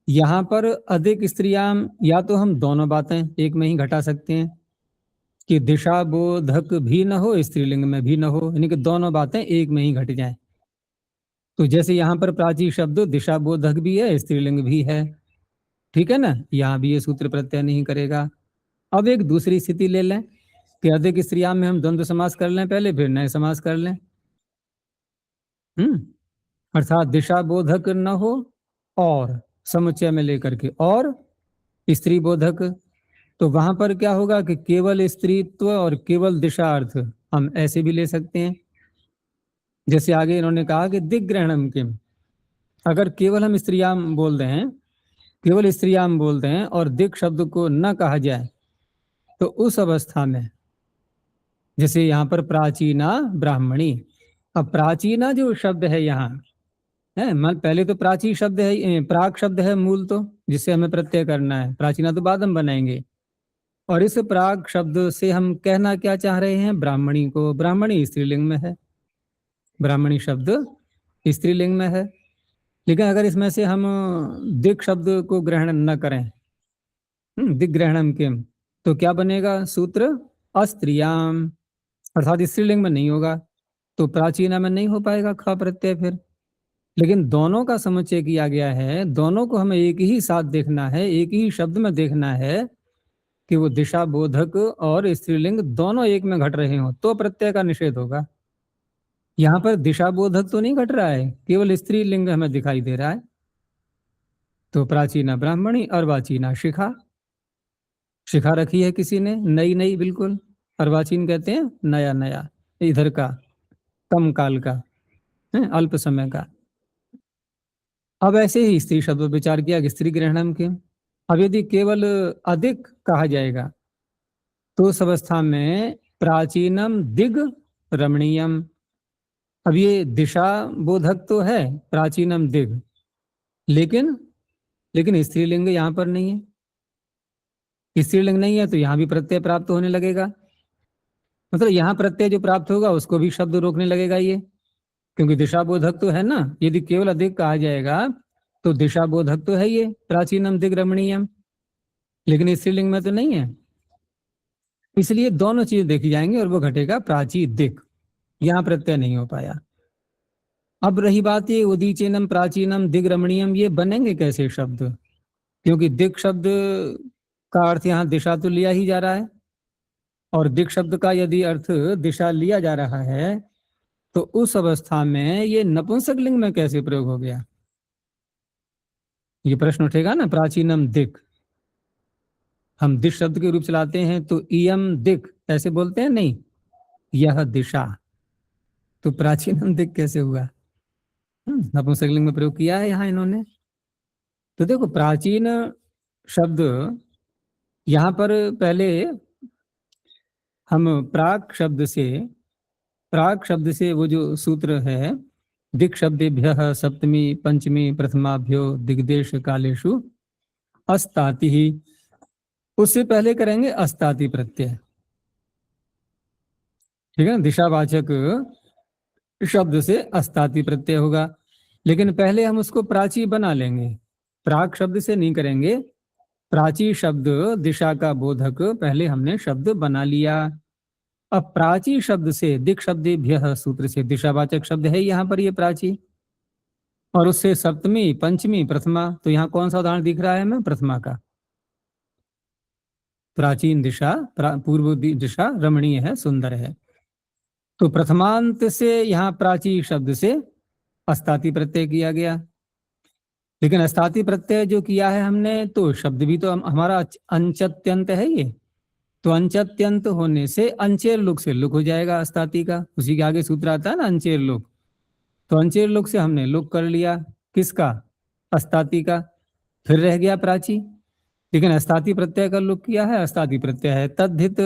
यहाँ पर अधिक स्त्रियाम या तो हम दोनों बातें एक में ही घटा सकते हैं कि दिशा बोधक भी न हो स्त्रीलिंग में भी न हो, यानी कि दोनों बातें एक में ही घट जाएं। तो जैसे यहाँ पर प्राची शब्द दिशा बोधक भी है स्त्रीलिंग भी है, ठीक है ना, यहाँ भी ये सूत्र प्रत्यय नहीं करेगा। अब एक दूसरी स्थिति ले लें कि अधिक स्त्रियाम में हम द्वंद्व समास कर लें पहले, फिर नए समास कर लें। अर्थात दिशा बोधक न हो और समुच्चय में लेकर के और स्त्री बोधक, तो वहां पर क्या होगा कि केवल स्त्रीत्व और केवल दिशा अर्थ हम ऐसे भी ले सकते हैं। जैसे आगे इन्होंने कहा कि दिग्ग्रहणम किम, अगर केवल हम स्त्रियाम बोल रहे हैं, केवल स्त्रियाम बोलते हैं और दिक शब्द को न कहा जाए तो उस अवस्था में जैसे यहाँ पर प्राचीना ब्राह्मणी, अब प्राचीना जो शब्द है यहाँ है, पहले तो प्राची शब्द है, प्राक शब्द है मूल तो, जिससे हमें प्रत्यय करना है, प्राचीना तो बाद हम बनाएंगे। और इस प्राक शब्द से हम कहना क्या चाह रहे हैं? ब्राह्मणी को। ब्राह्मणी स्त्रीलिंग में है, ब्राह्मणी शब्द स्त्रीलिंग में है, लेकिन अगर इसमें से हम दिक शब्द को ग्रहण न करें, दिग्ग्रहणम किम, तो क्या बनेगा सूत्र? अस्त्रियाम, अर्थात स्त्रीलिंग में नहीं होगा, तो प्राचीना में नहीं हो पाएगा ख प्रत्यय फिर। लेकिन दोनों का समुच्चय किया गया है, दोनों को हमें एक ही साथ देखना है, एक ही शब्द में देखना है कि वो दिशा बोधक और स्त्रीलिंग दोनों एक में घट रहे हो तो प्रत्यय का निषेध होगा। यहाँ पर दिशा बोधक तो नहीं घट रहा है, केवल स्त्रीलिंग हमें दिखाई दे रहा है। तो प्राचीना ब्राह्मणी, अर्वाचीना शिखा, शिखा रखी है किसी ने नई नई, बिल्कुल अर्वाचीन कहते हैं नया नया, इधर का, कम काल का, अल्प समय का। अब ऐसे ही स्त्री शब्द विचार किया कि स्त्री ग्रहणम के। अब यदि केवल अधिक कहा जाएगा तो उस अवस्था में प्राचीनम दिग रमणीयम, अब ये दिशा बोधक तो है प्राचीनम दिग, लेकिन स्त्रीलिंग यहाँ पर नहीं है, स्त्रीलिंग नहीं है तो यहाँ भी प्रत्यय प्राप्त होने लगेगा। मतलब यहाँ प्रत्यय जो प्राप्त होगा उसको भी शब्द रोकने लगेगा ये, क्योंकि दिशा बोधक तो है ना। यदि केवल अधिक कहा जाएगा तो दिशा बोधक तो है ये प्राचीनम दिग रमणीयम, लेकिन स्त्रीलिंग में तो नहीं है, इसलिए दोनों चीज देखी जाएंगी और वो घटेगा प्राची दिक, यहाँ प्रत्यय नहीं हो पाया। अब रही बात ये उदीचीनम प्राचीनम दिग्रमणीयम, ये बनेंगे कैसे शब्द, क्योंकि दिक शब्द का अर्थ यहाँ दिशा तो लिया ही जा रहा है, और दिक शब्द का यदि अर्थ दिशा लिया जा रहा है तो उस अवस्था में ये नपुंसक लिंग में कैसे प्रयोग हो गया, ये प्रश्न उठेगा ना। प्राचीनम दिक, हम दिश शब्द के रूप चलाते हैं तो इयम दिक ऐसे बोलते हैं, नहीं, यह दिशा, तो प्राचीनम दिक कैसे हुआ, नपुंसक लिंग में प्रयोग किया है यहाँ इन्होंने। तो देखो प्राचीन शब्द यहाँ पर पहले हम प्राक शब्द से वो जो सूत्र है दिक् शब्देभ्यः सप्तमी पंचमी प्रथमाभ्यो दिग्देश कालेषु अस्ताति ही, उससे पहले करेंगे अस्ताति प्रत्यय, ठीक है ना। दिशावाचक शब्द से अस्ताति प्रत्यय होगा, लेकिन पहले हम उसको प्राची बना लेंगे, प्राक शब्द से नहीं करेंगे। प्राची शब्द दिशा का बोधक पहले हमने शब्द बना लिया। अब प्राची शब्द से दिक् शब्देभ्यः सूत्र से दिशावाचक शब्द है यहाँ पर ये प्राची, और उससे सप्तमी पंचमी प्रथमा, तो यहाँ कौन सा उदाहरण दिख रहा है हमें, प्रथमा का। प्राचीन दिशा, पूर्व दिशा रमणीय है, सुंदर है, तो प्रथमांत से यहाँ प्राची शब्द से अस्ताति प्रत्यय किया गया। लेकिन अस्ताति प्रत्यय जो किया है हमने, तो शब्द भी तो हमारा अंचत्यंत है ये, तो अंचत्यंत होने से अंचेर लोक से लुक हो जाएगा अस्ताति का, उसी के आगे सूत्र आता है ना अंचेर लोक, तो अंचेर लोक से हमने लुक कर लिया किसका, अस्ताति का, फिर रह गया प्राची। लेकिन अस्ताति प्रत्यय का लुक किया है, अस्ताति प्रत्यय है तद्धित,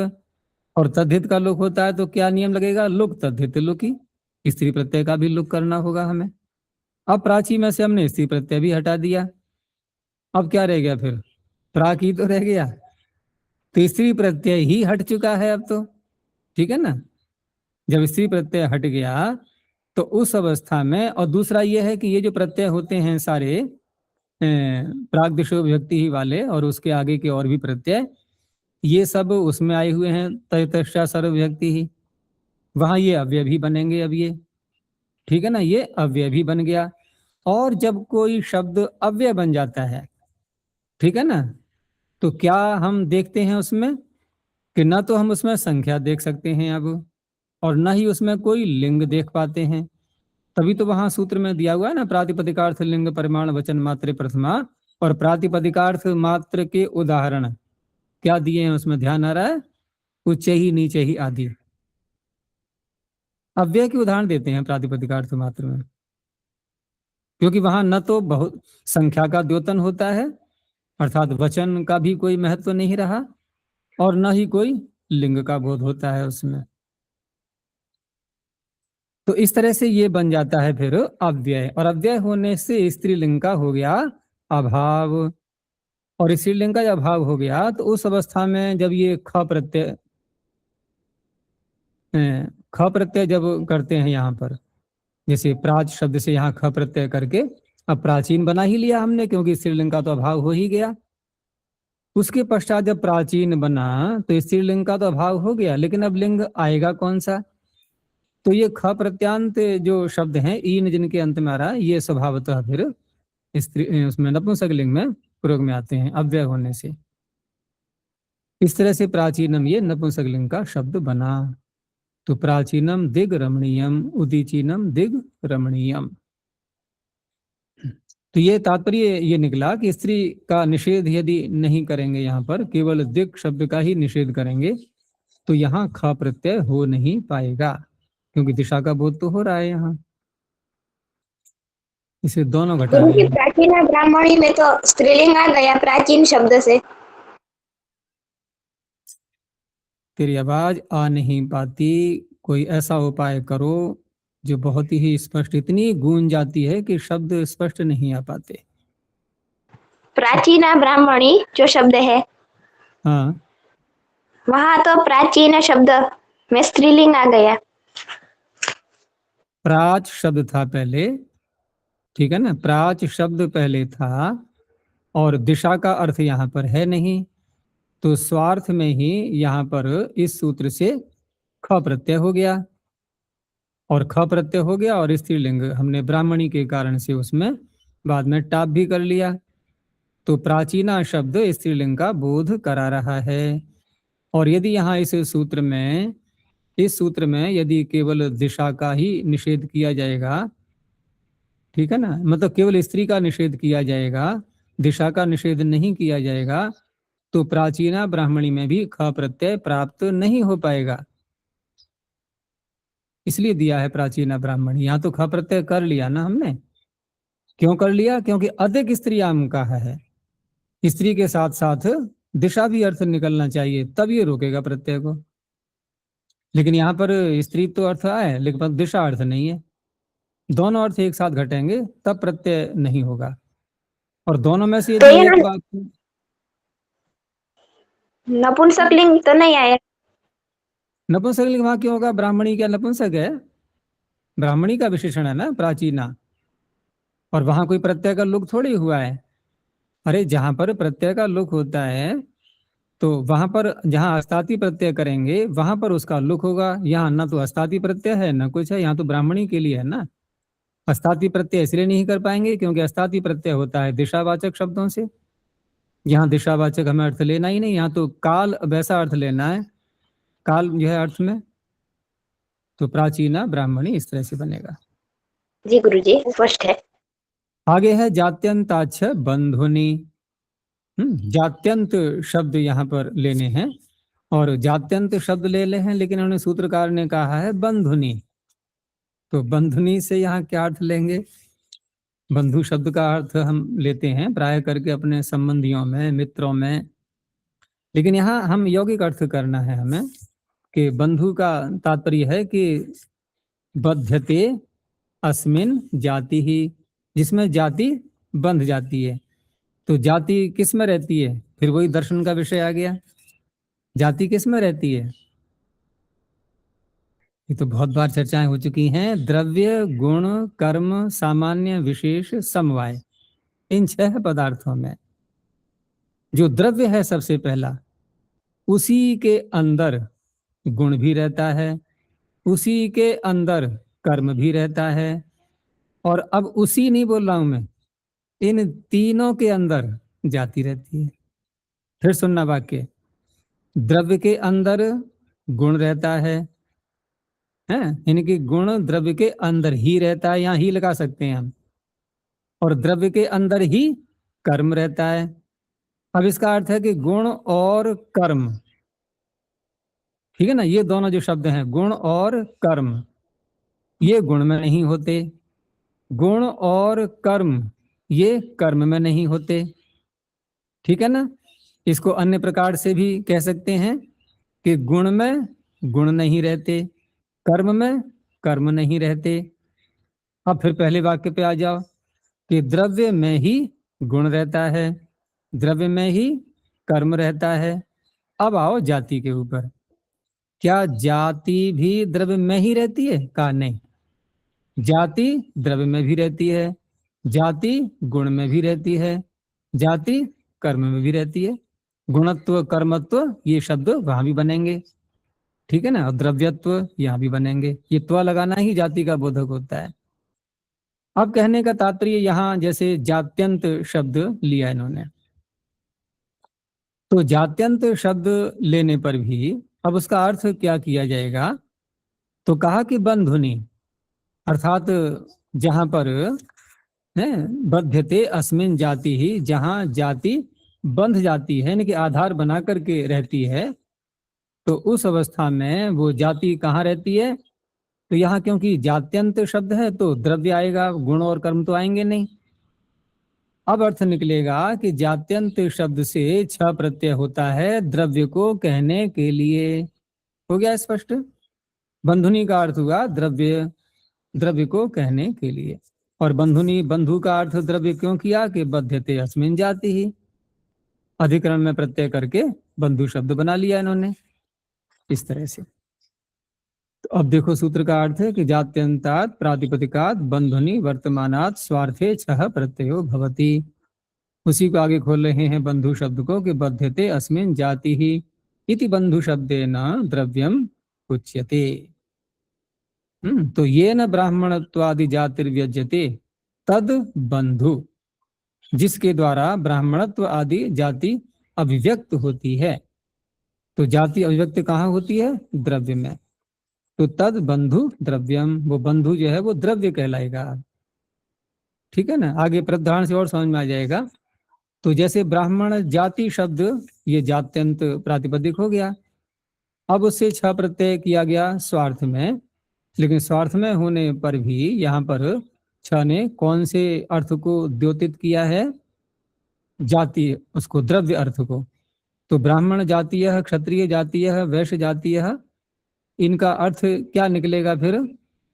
और तद्धित का लुक होता है तो क्या नियम लगेगा, लुक तद्धित लुकी, स्त्री प्रत्यय का भी लुक करना होगा हमें। अब प्राची में से हमने स्त्री प्रत्यय भी हटा दिया, अब क्या रह गया फिर, प्राक ही तो रह गया, तो स्त्री प्रत्यय ही हट चुका है अब तो, ठीक है ना। जब स्त्री प्रत्यय हट गया तो उस अवस्था में, और दूसरा ये है कि ये जो प्रत्यय होते हैं सारे प्राक दिशो विभक्ति ही वाले और उसके आगे के और भी प्रत्यय, ये सब उसमें आए हुए हैं तयतश्चा सर्व विभक्ति ही, वहां ये अव्यय भी बनेंगे अब ये, ठीक है ना, ये अव्यय भी बन गया। और जब कोई शब्द अव्यय बन जाता है, ठीक है ना, तो क्या हम देखते हैं उसमें कि ना तो हम उसमें संख्या देख सकते हैं अब, और न ही उसमें कोई लिंग देख पाते हैं। तभी तो वहां सूत्र में दिया हुआ है ना, प्रातिपदिकार्थ लिंग परिमाण वचन मात्र प्रथमा, और प्रातिपदिकार्थ मात्र के उदाहरण क्या दिए हैं उसमें, ध्यान आ रहा है, उच्च ही नीचे ही आदि, अव्यय के उदाहरण देते हैं प्रातिपदिकार्थ मात्र में, क्योंकि वहां न तो बहुत संख्या का द्योतन होता है, अर्थात वचन का भी कोई महत्व नहीं रहा, और न ही कोई लिंग का बोध होता है उसमें। तो इस तरह से ये बन जाता है फिर अव्यय, और अव्यय होने से स्त्रीलिंग का हो गया अभाव, और स्त्रीलिंग का जब अभाव हो गया तो उस अवस्था में जब ये ख प्रत्यय जब करते हैं यहाँ पर, जैसे प्राच शब्द से यहाँ ख प्रत्यय करके अब प्राचीन बना ही लिया हमने, क्योंकि स्त्रीलिंग का तो अभाव हो ही गया। उसके पश्चात जब प्राचीन बना तो स्त्रीलिंग का तो अभाव हो गया, लेकिन अब लिंग आएगा कौन सा, तो ये ख प्रत्यांत जो शब्द हैं ईन जिनके अंत में आ रहा है, ये स्वभावतः फिर स्त्री उसमें नपुंसक लिंग में प्रयोग में आते हैं अव्यय होने से। इस तरह से प्राचीनम ये नपुंसक लिंग का शब्द बना, तो प्राचीनम दिग रमणीयम उदीचीनम दिग रमणीयम। तो ये तात्पर्य ये निकला कि स्त्री का निषेध यदि नहीं करेंगे, यहाँ पर केवल दिग शब्द का ही निषेध करेंगे, तो यहाँ ख प्रत्यय हो नहीं पाएगा, क्योंकि दिशा का बोध तो हो रहा है यहाँ, इसे दोनों घटा गुरु जी, प्राचीन ब्राह्मणी में तो स्त्रीलिंग आ गया प्राचीन शब्द से। तेरी आवाज आ नहीं पाती, कोई ऐसा उपाय करो जो बहुत ही स्पष्ट, इतनी गूंज जाती है कि शब्द स्पष्ट नहीं आ पाते। प्राचीन ब्राह्मणी जो शब्द है, हाँ, वहां तो प्राचीन शब्द में स्त्रीलिंग आ गया। प्राच शब्द था पहले, ठीक है ना, प्राच शब्द पहले था, और दिशा का अर्थ यहाँ पर है नहीं, तो स्वार्थ में ही यहाँ पर इस सूत्र से ख प्रत्यय हो गया, और ख प्रत्यय हो गया और स्त्रीलिंग हमने ब्राह्मणी के कारण से उसमें बाद में टाप भी कर लिया। तो प्राचीना शब्द स्त्रीलिंग का बोध करा रहा है। और यदि यहाँ इस सूत्र में यदि केवल दिशा का ही निषेध किया जाएगा, ठीक है ना, मतलब केवल स्त्री का निषेध किया जाएगा, दिशा का निषेध नहीं किया जाएगा, तो प्राचीना ब्राह्मणी में भी ख प्रत्यय प्राप्त नहीं हो पाएगा। इसलिए दिया है प्राचीना ब्राह्मणी। यहाँ तो ख प्रत्यय कर लिया ना हमने। क्यों कर लिया? क्योंकि अधिक स्त्रीयाम कहा है, स्त्री के साथ साथ दिशा भी अर्थ निकलना चाहिए, तब ये रोकेगा प्रत्यय को। लेकिन यहाँ पर स्त्री तो अर्थ आए लेकिन दिशा अर्थ नहीं है। दोनों अर्थ एक साथ घटेंगे तब प्रत्यय नहीं होगा। और दोनों में से तो यदि यहाँ एक बात, नपुंसकलिंग तो नहीं आया। नपुंसकलिंग वहां क्यों होगा? ब्राह्मणी क्या नपुंसक है? ब्राह्मणी का विशेषण है ना प्राचीना, और वहां कोई प्रत्यय का लुक थोड़ी हुआ है। अरे जहां पर प्रत्यय का लुक होता है तो वहां पर जहां अस्ताति प्रत्यय करेंगे वहां पर उसका लुक होगा। यहाँ ना तो अस्ताति प्रत्यय है ना कुछ है, यहाँ तो ब्राह्मणी के लिए है ना। अस्ताति प्रत्यय इसलिए नहीं कर पाएंगे क्योंकि अस्ताति प्रत्यय होता है दिशावाचक शब्दों से। यहाँ दिशावाचक हमें अर्थ लेना ही नहीं, यहाँ तो काल वैसा अर्थ लेना है, काल जो है अर्थ में। तो प्राचीना ब्राह्मणी इस तरह से बनेगा। जी गुरुजी, स्पष्ट है। आगे है जात्यंताच्छ बंधुनी। जात्यंत शब्द यहाँ पर लेने हैं, और जात्यंत शब्द ले ले हैं, लेकिन उन्होंने सूत्रकार ने कहा है बंधुनी। तो बंधुनी से यहाँ क्या अर्थ लेंगे? बंधु शब्द का अर्थ हम लेते हैं प्राय करके अपने संबंधियों में, मित्रों में, लेकिन यहाँ हम यौगिक अर्थ करना है हमें कि बंधु का तात्पर्य है कि बध्यते अस्मिन जाति ही, जिसमें जाति बंध जाती है। तो जाति किस में रहती है? फिर वही दर्शन का विषय आ गया, जाति किस में रहती है? ये तो बहुत बार चर्चाएं हो चुकी हैं। द्रव्य, गुण, कर्म, सामान्य, विशेष, समवाय, इन 6 पदार्थों में जो द्रव्य है सबसे पहला, उसी के अंदर गुण भी रहता है, उसी के अंदर कर्म भी रहता है, और अब उसी नहीं बोल रहा हूं मैं, इन तीनों के अंदर जाति रहती है। फिर सुनना वाक्य, द्रव्य के अंदर गुण रहता है, इनके गुण द्रव्य के अंदर ही रहता है, यहाँ ही लगा सकते हैं हम, और द्रव्य के अंदर ही कर्म रहता है। अब इसका अर्थ है कि गुण और कर्म, ठीक है ना, ये दोनों जो शब्द हैं गुण और कर्म, ये गुण में नहीं होते, गुण और कर्म ये कर्म में नहीं होते, ठीक है ना। इसको अन्य प्रकार से भी कह सकते हैं कि गुण में गुण नहीं रहते, कर्म में कर्म नहीं रहते। अब फिर पहले वाक्य पे आ जाओ कि द्रव्य में ही गुण रहता है, द्रव्य में ही कर्म रहता है। अब आओ जाति के ऊपर, क्या जाति भी द्रव्य में ही रहती है? कहा नहीं, जाति द्रव्य में भी रहती है, जाति गुण में भी रहती है, जाति कर्म में भी रहती है। गुणत्व कर्मत्व ये शब्द वहां भी बनेंगे, ठीक है ना, और द्रव्यत्व यहाँ भी बनेंगे। ये त्व लगाना ही जाति का बोधक होता है। अब कहने का तात्पर्य यहाँ जैसे जात्यंत शब्द लिया इन्होंने, तो जात्यंत शब्द लेने पर भी अब उसका अर्थ क्या किया जाएगा? तो कहा कि बंधुनी, अर्थात जहां पर बध्यते अस्मिन जाति ही, जहां जाति बंध जाती है, यानी कि आधार बना करके रहती है, तो उस अवस्था में वो जाति कहाँ रहती है? तो यहाँ क्योंकि जात्यंत शब्द है तो द्रव्य आएगा, गुण और कर्म तो आएंगे नहीं। अब अर्थ निकलेगा कि जात्यंत शब्द से 6 प्रत्यय होता है द्रव्य को कहने के लिए। हो गया स्पष्ट? बंधुनी का अर्थ हुआ द्रव्य, द्रव्य को कहने के लिए। और बंधुनी, बंधु का अर्थ द्रव्य क्यों किया? कि बध्यते अस्मिन जाति ही, अधिकरण में प्रत्यय करके बंधु शब्द बना लिया इन्होंने इस तरह से। तो अब देखो सूत्र का अर्थ है कि जात्यंतात् प्रातिपदिकात् बंधुनी वर्तमानात् स्वार्थे 6 प्रत्ययो भवति। उसी को आगे खोल रहे हैं बंधु शब्द को कि बध्यते अस्मिन् जाति ही इति बंधु शब्देन द्रव्यम उच्यते। तो ये न ब्राह्मणत्वादि जातिर्व्यज्यते तद बंधु, जिसके द्वारा ब्राह्मणत्व आदि जाति अभिव्यक्त होती है। तो जाति अभिव्यक्त कहाँ होती है? द्रव्य में। तो तद बंधु द्रव्यम, वो बंधु जो है वो द्रव्य कहलाएगा। ठीक है ना, आगे प्रधान से और समझ में आ जाएगा। तो जैसे ब्राह्मण जाति शब्द ये जात्यंत प्रातिपदिक हो गया, अब उससे छ प्रत्यय किया गया स्वार्थ में, लेकिन स्वार्थ में होने पर भी यहाँ पर छ ने कौन से अर्थ को द्योतित किया है? जाति, उसको द्रव्य अर्थ को। तो ब्राह्मण जातीय, क्षत्रिय जातीय, वैश्य जातीय, इनका अर्थ क्या निकलेगा फिर?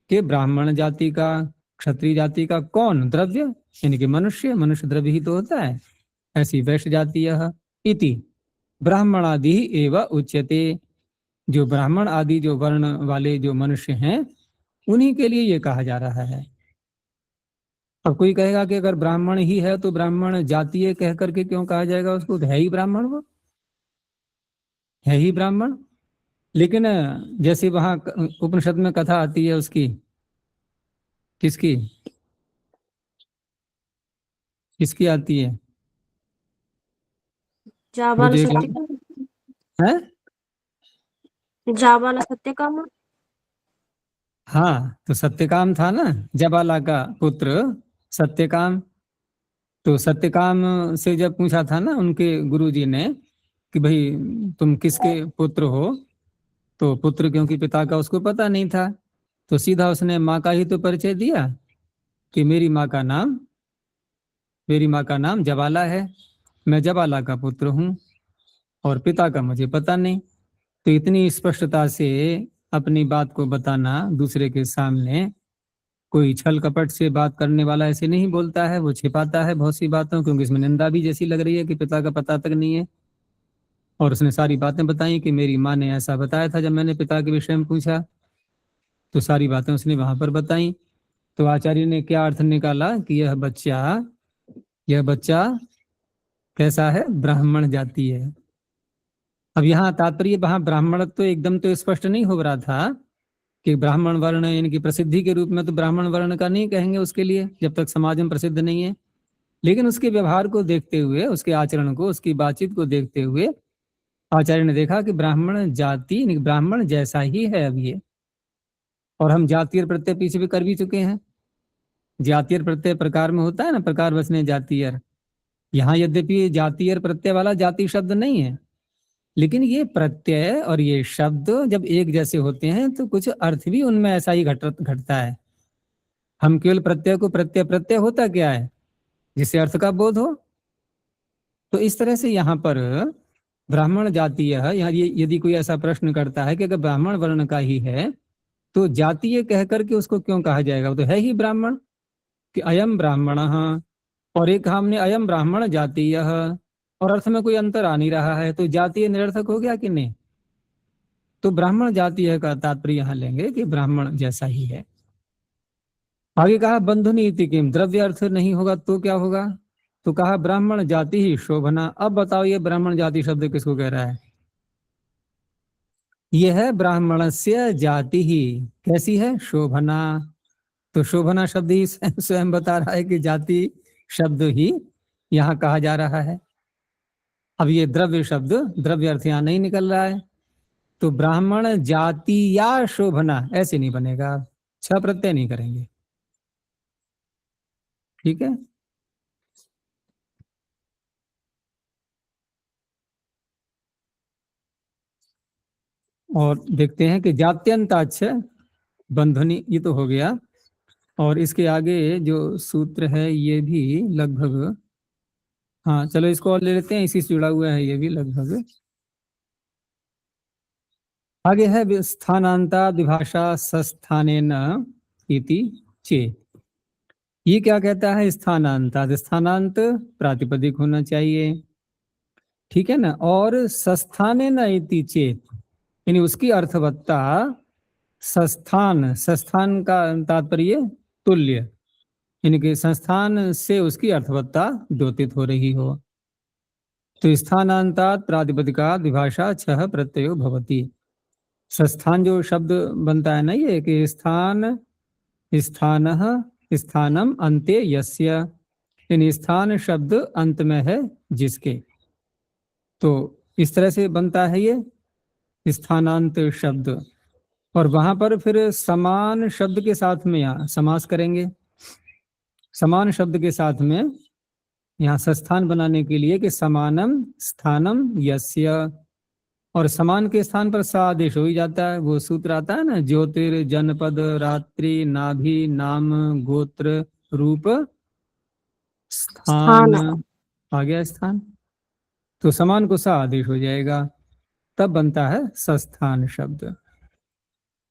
कि ब्राह्मण जाति का, क्षत्रिय जाति का कौन? द्रव्य, यानी कि मनुष्य, मनुष्य द्रव्य ही तो होता है। ऐसी वैश्य जातीय इति ब्राह्मणादि एव उच्यते, जो ब्राह्मण आदि जो वर्ण वाले जो मनुष्य हैं उन्हीं के लिए ये कहा जा रहा है। अब कोई कहेगा कि अगर ब्राह्मण ही है तो ब्राह्मण जातीय कह करके क्यों कहा जाएगा उसको? है ही ब्राह्मण, वो है ही ब्राह्मण। लेकिन जैसे वहां उपनिषद में कथा आती है उसकी, किसकी किसकी आती है? जाबाल मुझे है? जाबाल सत्यकाम। हाँ, तो सत्यकाम था ना, जबाला का पुत्र सत्यकाम। तो सत्यकाम से जब पूछा था ना उनके गुरुजी ने कि भाई तुम किसके पुत्र हो, तो पुत्र क्योंकि पिता का उसको पता नहीं था, तो सीधा उसने माँ का ही तो परिचय दिया कि मेरी माँ का नाम जबाला है, मैं जबाला का पुत्र हूँ और पिता का मुझे पता नहीं। तो इतनी स्पष्टता से अपनी बात को बताना दूसरे के सामने, कोई छल कपट से बात करने वाला ऐसे नहीं बोलता है, वो छिपाता है बहुत सी बातों, क्योंकि इसमें निंदा भी जैसी लग रही है कि पिता का पता तक नहीं है। और उसने सारी बातें बताई कि मेरी माँ ने ऐसा बताया था, जब मैंने पिता के विषय में पूछा तो सारी बातें उसने वहां पर बताई। तो आचार्य ने क्या अर्थ निकाला कि यह बच्चा कैसा है? ब्राह्मण जाति है। अब यहाँ तात्पर्य, वहां ब्राह्मण तो एकदम तो स्पष्ट नहीं हो रहा था कि ब्राह्मण वर्ण, इनकी प्रसिद्धि के रूप में तो ब्राह्मण वर्ण का नहीं कहेंगे उसके लिए जब तक समाज में प्रसिद्ध नहीं है। लेकिन उसके व्यवहार को देखते हुए, उसके आचरण को, उसकी बातचीत को देखते हुए आचार्य ने देखा कि ब्राह्मण जाति, ब्राह्मण जैसा ही है अब ये। और हम जातीय प्रत्यय पीछे भी कर भी चुके हैं। जातीय प्रत्यय प्रकार में होता है ना, प्रकार वचने जातीय। यहाँ यद्यपि जातीय प्रत्यय वाला जाति शब्द नहीं है, लेकिन ये प्रत्यय और ये शब्द जब एक जैसे होते हैं तो कुछ अर्थ भी उनमें ऐसा ही घटता है। हम केवल प्रत्यय को प्रत्यय होता क्या है? जिससे अर्थ का बोध हो। तो इस तरह से यहाँ पर ब्राह्मण जातीय, यहाँ यदि कोई ऐसा प्रश्न करता है कि अगर ब्राह्मण वर्ण का ही है तो जातीय कह करके उसको क्यों कहा जाएगा? वो तो है ही ब्राह्मण, कि अयम ब्राह्मण, और एक हमने अयम ब्राह्मण जातीय, और अर्थ में कोई अंतर आ नहीं रहा है, तो जातीय निरर्थक हो गया कि नहीं? तो ब्राह्मण जातीय का तात्पर्य यहाँ लेंगे कि ब्राह्मण जैसा ही है। आगे कहा बंधु नीति किम, द्रव्य अर्थ नहीं होगा तो क्या होगा? तो कहा ब्राह्मण जाति ही शोभना। अब बताओ ये ब्राह्मण जाति शब्द किसको कह रहा है? यह है ब्राह्मणस्य जाति ही कैसी है? शोभना। तो शोभना शब्द ही स्वयं बता रहा है कि जाति शब्द ही यहाँ कहा जा रहा है। अब ये द्रव्य शब्द, द्रव्य अर्थ यहाँ नहीं निकल रहा है, तो ब्राह्मण जाति या शोभना ऐसे नहीं बनेगा, छ प्रत्यय नहीं करेंगे। ठीक है। और देखते हैं कि जात्यंताच्छ बंधनी, ये तो हो गया। और इसके आगे जो सूत्र है ये भी लगभग, हाँ चलो इसको और ले लेते हैं, इसी से जुड़ा हुआ है ये भी लगभग। आगे है स्थानांता विभाषा सस्थानेन इति चेत्। ये क्या कहता है? स्थानांता, स्थानांत प्रातिपदिक होना चाहिए, ठीक है ना। और सस्थानेन इति चेत्, यानी उसकी अर्थवत्ता सस्थान, सस्थान का तात्पर्य तुल्य, इनके संस्थान से उसकी अर्थवत्ता द्योतित हो रही हो। तो स्थानांतात् प्रातिपदिकात् विभाषा छह प्रत्ययो भवति। संस्थान जो शब्द बनता है ना, ये कि स्थान, स्थानः, स्थानम, अन्ते यस्य, इन स्थान शब्द अंत में है जिसके, तो इस तरह से बनता है ये स्थानांत शब्द। और वहां पर फिर समान शब्द के साथ में यहाँ समास करेंगे, समान शब्द के साथ में यहाँ संस्थान बनाने के लिए कि समानम स्थानम यस्य, और समान के स्थान पर सा आदेश हो ही जाता है। वो सूत्र आता है ना, ज्योतिर जनपद रात्रि नाभि नाम गोत्र रूप स्थान, आ गया स्थान, तो समान को सा आदेश हो जाएगा, तब बनता है संस्थान शब्द।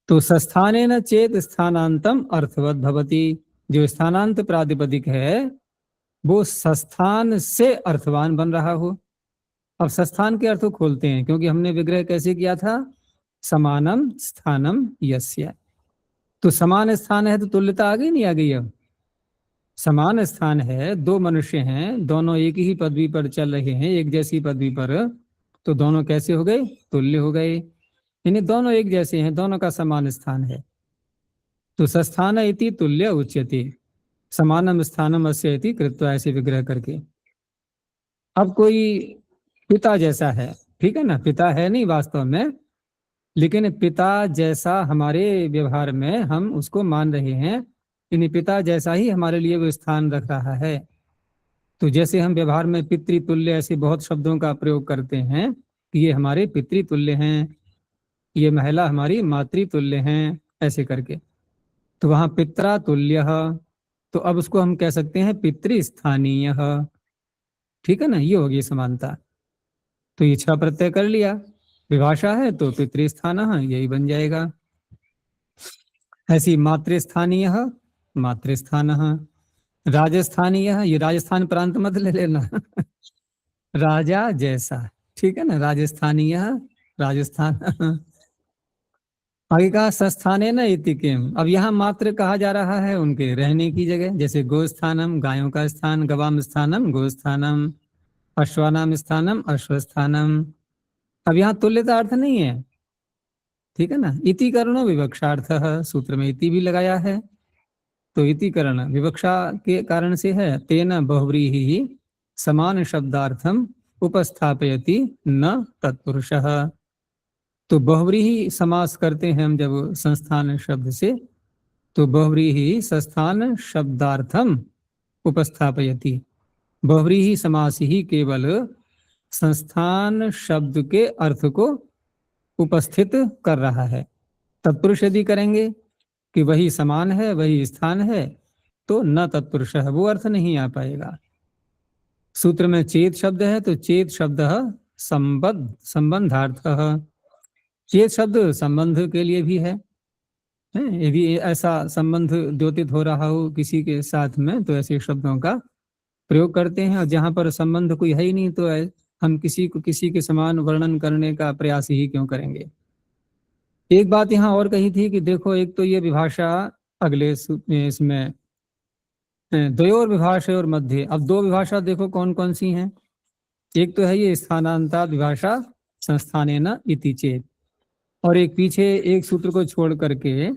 तो संस्थानेन चेत स्थानांतम अर्थवत भवति, जो स्थानांत प्रातिपदिक है वो संस्थान से अर्थवान बन रहा हो। अब संस्थान के अर्थ को खोलते हैं, क्योंकि हमने विग्रह कैसे किया था, समानम स्थानम यस्य, तो समान स्थान है तो तुल्यता आ गई नहीं आ गई। अब समान स्थान है, दो मनुष्य हैं, दोनों एक ही पदवी पर चल रहे हैं, एक जैसी पदवी पर, तो दोनों कैसे हो गए, तुल्य हो गए, यानी दोनों एक जैसे हैं, दोनों का समान स्थान है। तो संस्थान इति तुल्य उच्यते, समानम स्थानम अस्य इति कृत्वा, ऐसे विग्रह करके। अब कोई पिता जैसा है, ठीक है ना, पिता है नहीं वास्तव में, लेकिन पिता जैसा हमारे व्यवहार में हम उसको मान रहे हैं, यानी पिता जैसा ही हमारे लिए वो स्थान रख रहा है। तो जैसे हम व्यवहार में पितृतुल्य ऐसे बहुत शब्दों का प्रयोग करते हैं कि ये हमारे पितृतुल्य हैं, ये महिला हमारी मातृतुल्य हैं, ऐसे करके, तो वहां पित्रातुल्य, तो अब उसको हम कह सकते हैं पितृस्थानीय, ठीक है ना, ये होगी समानता। तो ये छह प्रत्यय कर लिया, विभाषा है तो पितृस्थान यही बन जाएगा। ऐसी मातृस्थानीय, मातृस्थान, राजस्थानीय, ये राजस्थान प्रांत मत ले लेना राजा जैसा, ठीक है ना, राजस्थानीय, राजस्थान आगे कहा संस्थाने न इति किम, अब यहाँ मात्र कहा जा रहा है उनके रहने की जगह, जैसे गोस्थानम गायों का स्थान, गवाम स्थानम गोस्थानम, अश्वानाम स्थानम अश्वस्थानम। अब यहाँ तुल्यता अर्थ नहीं है, ठीक है ना, इति करणो विवक्षार्थ, सूत्र में इति भी लगाया है, तो इति करण विवक्षा के कारण से है। तेन बहुव्रीहि ही समान शब्दार्थम उपस्थापयति न तत्पुरुषः, तो बहुव्रीहि समास करते हैं हम जब संस्थान शब्द से, तो बहुव्रीहि संस्थान शब्दार्थम उपस्थापयति, बहुव्रीहि समास ही केवल संस्थान शब्द के अर्थ को उपस्थित कर रहा है। तत्पुरुष यदि करेंगे कि वही समान है वही स्थान है, तो न तत्पुरुष है, वो अर्थ नहीं आ पाएगा। सूत्र में चेत शब्द है, तो चेत शब्द संबद्ध संबंधार्थ, चेत शब्द संबंध के लिए भी है, यदि ऐसा संबंध द्योतित हो रहा हो किसी के साथ में, तो ऐसे शब्दों का प्रयोग करते हैं। और जहां पर संबंध कोई है ही नहीं, तो हम किसी को किसी के समान वर्णन करने का प्रयास ही क्यों करेंगे। एक बात यहाँ और कही थी कि देखो, एक तो ये विभाषा अगले इसमें द्वयोर विभाषा और मध्य, अब दो विभाषा देखो कौन कौन सी हैं। एक तो है ये स्थानांता विभाषा संस्थानेन इति चेत, और एक पीछे एक सूत्र को छोड़ करके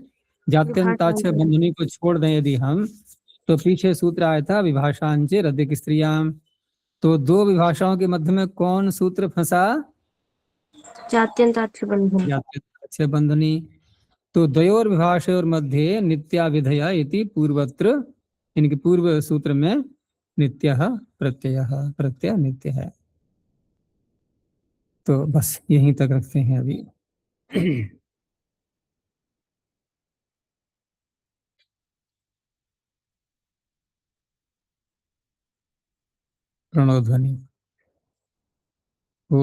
जात्यंताक्ष बंधनी को छोड़ दें यदि हम, तो पीछे सूत्र आया था विभाषांचे रदिक स्त्रियाम, तो दो विभाषाओं के मध्य में कौन सूत्र फंसा, जात्यंताक्ष बंधनी, जात्यंताक्ष बंधनी। तो द्वयोर विभाषयोर मध्य नित्या विधया इति पूर्वत्र, इनके पूर्व सूत्र में नित्यः प्रत्ययः, प्रत्यय नित्य है। तो बस यहीं तक रखते हैं अभी प्रणव ध्वनि ओ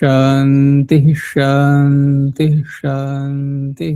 शांति शांति शांति।